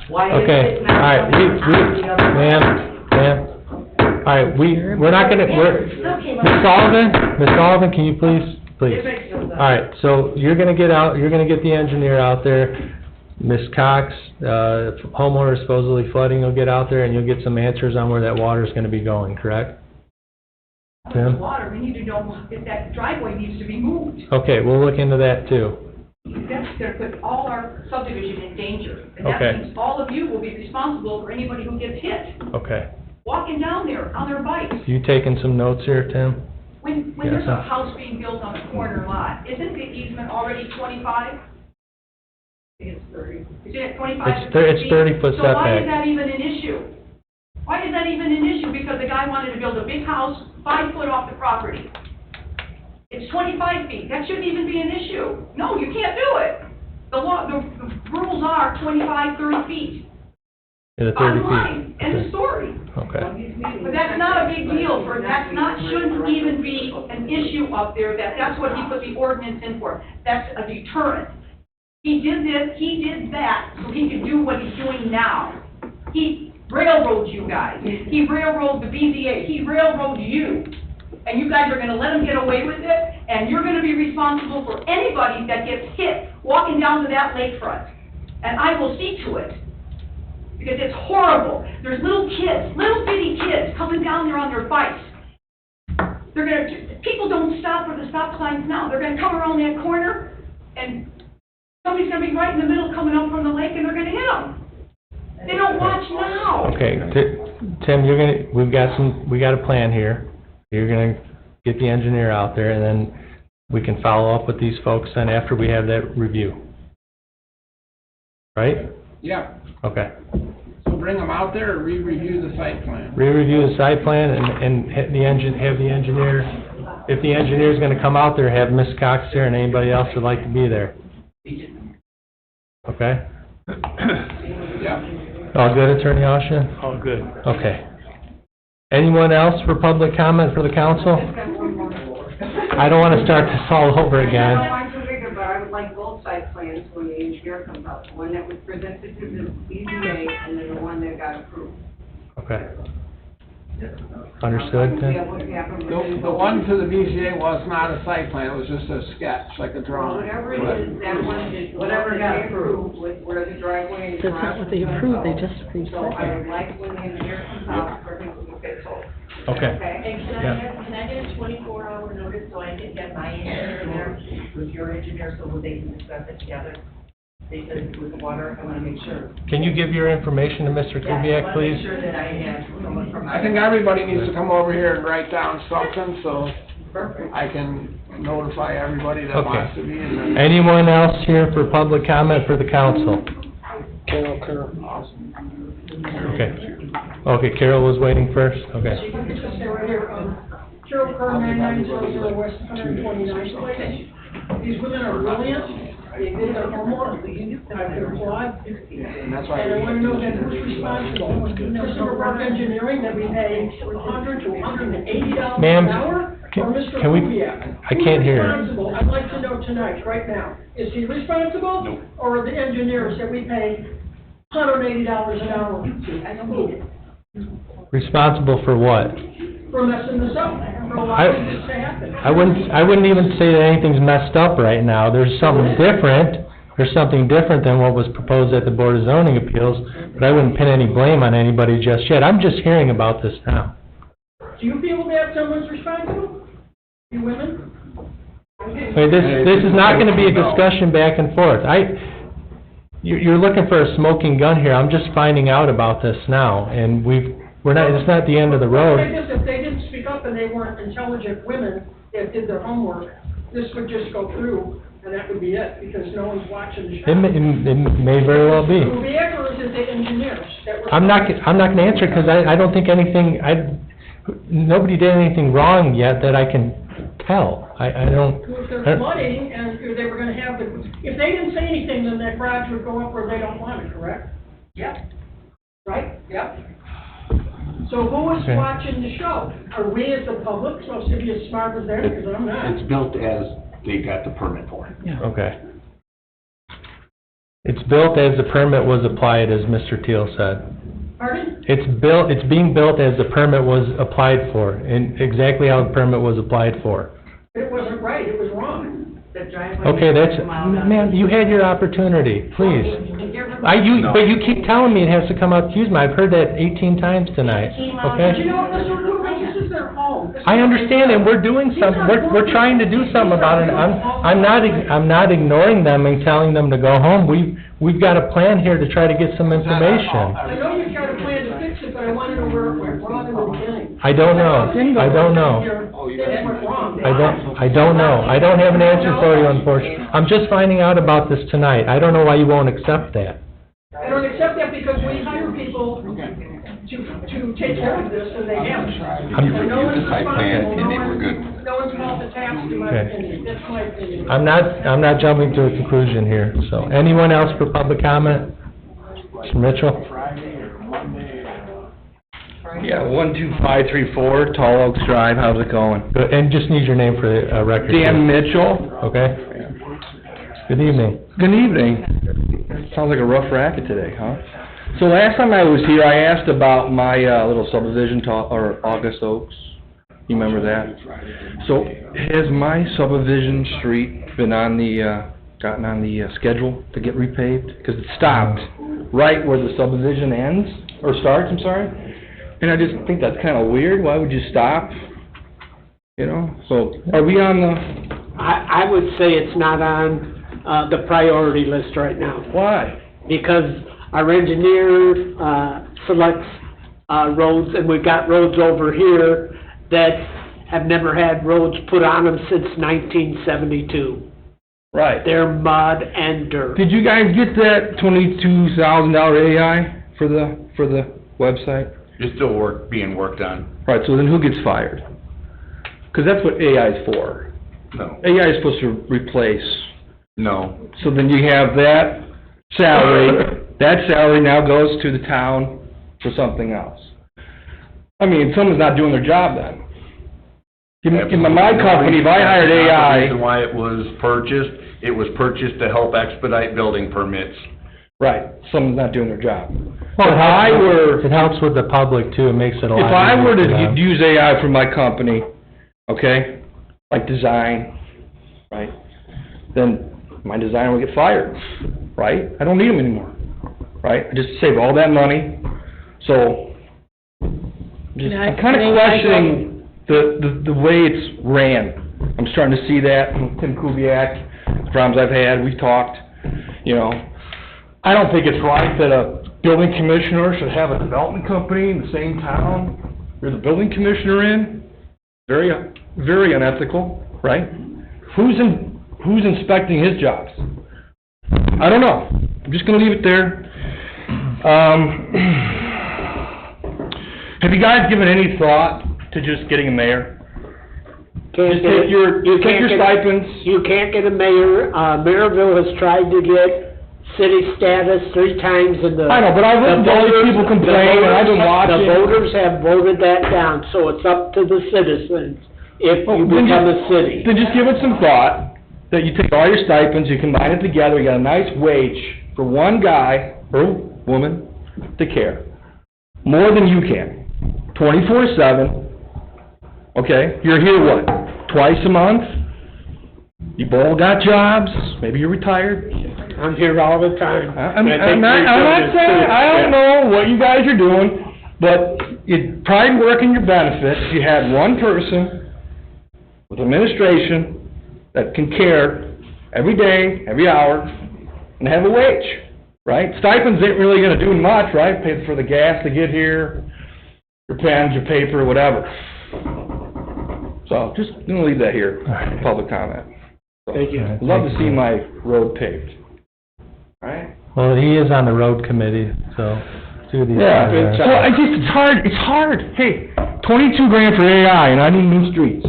Why is Okay, it all not right, coming out the other way? ma'am, all right, we're not gonna, It still came out. Ms. Sullivan, can you please, all right, so you're gonna get the engineer out there, Ms. Cox, homeowner supposedly flooding, will get out there and you'll get some answers on where that water's gonna be going, correct? Tim? Water, we need to know if that driveway needs to be moved. Okay, we'll look into that too. That's gonna put all our subdivision in danger. And that Okay. means all of you will be responsible for anybody who gets hit, Okay, walking down there on their bikes. you taking some notes here, Tim? When Yes, there's a sir. house being built on a corner lot, isn't the easement already 25? It's 30. Is it 25 It's 30-foot So why is setback. that even an issue? Why is that even an issue? Because the guy wanted to build a big house 5 foot off the property. It's 25 feet. That shouldn't even be an issue. No, you can't do it. The law, the rules are 25, 30 feet. Yeah, the 30 Bottom feet. line, end of story. Okay. But that's not a big deal for, shouldn't even be an issue up there, that's what he put the ordinance in for. That's a deterrent. He did this, he did that, so he could do what he's doing now. He railroads you guys. He railroads the BZA. He railroads you. And you guys are gonna let him get away with it, and you're gonna be responsible for anybody that gets hit walking down to that lakefront. And I will see to it. Because it's horrible. There's little kids, little bitty kids coming down there on their bikes. People don't stop for the stop signs now. They're gonna come around that corner, and somebody's gonna be right in the middle coming up from the lake, and they're gonna hit them. They don't watch now. Okay, Tim, we got a plan here. You're gonna get the engineer out there, and then we can follow up with these folks then after we have that review. Right? Yeah, Okay. so bring them out there and re-review the site plan. Re-review the site plan and have the engineer, if the engineer's gonna come out there, have Ms. Cox there and anybody else would like to be there. Okay? Yeah. All good, Attorney Austin? All good. Okay. Anyone else for public comment for the council? I don't wanna start this all over I again. don't want to figure, but I would like both site plans when the engineer comes out. The one that was presented to the BZA and then the one that got approved. Okay. Understood, Be then? able to have them- The one to the BZA was not a site plan, it was just a sketch, like a drawing. Whatever it is, that one is, whatever got approved with where the driveway and That's garage. not what they approved, they just approved So site I plan. would like when the engineer comes out for him to look at those. Okay. Okay? And can I get a 24-hour notice so I can get my engineer in there with your engineer so that they can discuss it together? Because with the water, I wanna make sure. Can you give your information to Mr. Yeah, Kubiak, I wanna please? make sure that I have someone from. I think everybody needs to come over here and write down something, so Perfect. I can notify everybody that Okay. wants to be, and then... Anyone else here for public comment for the council? Carol Kerr. Okay. Okay, Carol was waiting first, okay. Carol Kerr, 9900 West 129th Place. These women are brilliant. They did their homework. I applaud. And that's why... And I want to know then who's responsible. Christopher Burke Engineering, that we pay $100 to $180 Ma'am, an hour? Or Mr. can we- Kubiak? I can't hear. Who's responsible? I'd like to know tonight, right now. Is he responsible? No. Or are the engineers that we pay $180 an hour? Who? Responsible for what? For messing this up, for allowing this to happen. I wouldn't even say that anything's messed up right now. There's something different. There's something different than what was proposed at the Board of Zoning Appeals, but I wouldn't pin any blame on anybody just yet. I'm just hearing about this now. Do you feel that someone's responsible? You women? I mean, this is not gonna be a discussion back and forth. You're looking for a smoking gun here. I'm just finding out about this now, and it's not the end of the road. If they didn't speak up and they weren't intelligent women that did their homework, this would just go through, and that would be it, because no one's watching the show. It may very well be. Whoever is it, the engineers that were... I'm not gonna answer it, because I don't think nobody did anything wrong yet that I can tell. I don't... If they're flooding, and if they were gonna have if they didn't say anything, then that garage would go up where they don't want it, correct? Yep. Right? Yep. So who is Okay. watching the show? Are we as the public supposed to be as smart as them? Because I'm not. It's built as they got the permit for it. Okay. It's built as the permit was applied, as Mr. Teal said. Pardon? It's being built as the permit was applied for, and exactly how the permit was applied for. It wasn't right, it was wrong. The driveway. Okay, ma'am, you had your opportunity, please. But you keep telling me it has to come out Tuesday. I've heard that 18 times tonight, But okay? you know what, Mr. Rubin, this is their home. This is I what understand, they and we're doing something, we're trying to do something about it. I'm not ignoring them and telling them to go home. We've got a plan here to try to get some information. I know you've got a plan to fix it, but I want to know where it went wrong in the beginning. I don't know. Things went wrong. I don't know. I don't have an answer for you, unfortunately. I'm just finding out about this tonight. I don't know why you won't accept that. I don't accept that because we hire people to take care of this, and they haven't. And no one's responsible, no one's multitasked, in my Okay. opinion, that's my opinion. I'm not jumping to a conclusion here, so. Anyone else for public comment? Mr. Mitchell? Yeah, 12534 Tall Oaks Drive, how's it going? Good, and just need your name for the record. Dan Mitchell. Okay. Good evening. Good evening. Sounds like a rough racket today, huh? So last time I was here, I asked about my little subdivision, or August Oaks. You remember that? So has my subdivision street been on the, gotten on the schedule to get repaved? Because it stopped right where the subdivision ends, or starts, I'm sorry. And I just think that's kind of weird. Why would you stop? You know, so are we on the... I would say it's not on the priority list right now. Why? Because our engineer selects roads, and we've got roads over here that have never had roads put on them since 1972. Right. They're mud and dirt. Did you guys get that $22,000 AI for the website? It's still being worked on. Right, so then who gets fired? Because that's what AI is for. No. AI is supposed to replace. No. So then you have that salary, that salary now goes to the town for something else. I mean, someone's not doing their job then. In my company, if I hired That's not the AI... reason why it was purchased to help expedite building permits. Right, someone's not doing their job. Well, it helps with the public too, it makes it a lot easier. If I were for them. to use AI for my company, okay, like design, right, then my designer will get fired, right? I don't need him anymore, right? I just save all that money, so I'm kind of questioning the way it's ran. I'm starting to see that from Tim Kubiak, the problems I've had, we've talked, you know. I don't think it's right that a building commissioner should have a development company in the same town you're the building commissioner in. Very, very unethical, right? Who's inspecting his jobs? I don't know. I'm just gonna leave it there. Have you guys given any thought to just getting a mayor? Just take your stipends. You can't get a mayor. Maryville has tried to get city status 3 times in the... I know, but I've listened to all these people complain, and I've been watching. The voters have voted that down, so it's up to the citizens if you become a city. Then just give it some thought, that you take all your stipends, you combine it together, you got a nice wage for one guy or woman to care. More than you can. 24/7. Okay? You're here, what, twice a month? You both got jobs, maybe you're retired. I'm here all the time. I'm not saying, I don't know what you guys are doing, but it'd probably work in your benefit if you had one person with administration that can care every day, every hour, and have a wage, right? Stipends ain't really gonna do much, right? Pay for the gas to get here, your pens, your paper, whatever. So, just gonna leave that here, public comment. So, Thank you. I'd love to see my road paved. All right? Well, he is on the road committee, so do these. Yeah, things, well, it's hard. Hey, 22 grand for AI, and I need new streets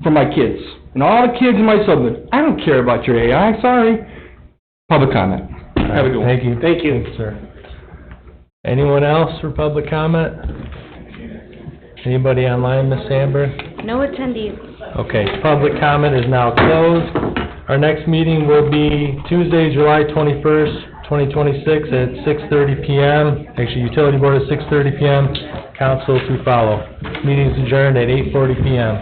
for my kids, and all the kids in my subdivision. I don't care about your AI, sorry. Public comment. Have a good one. Thank you. Thank you. Thanks, sir. Anyone else for public comment? Anybody online, Ms. Sandberg? No attendees. Okay, public comment is now closed. Our next meeting will be Tuesday, July 21st, 2026 at 6:30 PM. Actually, utility board at 6:30 PM, council to follow. Meeting is adjourned at 8:40 PM.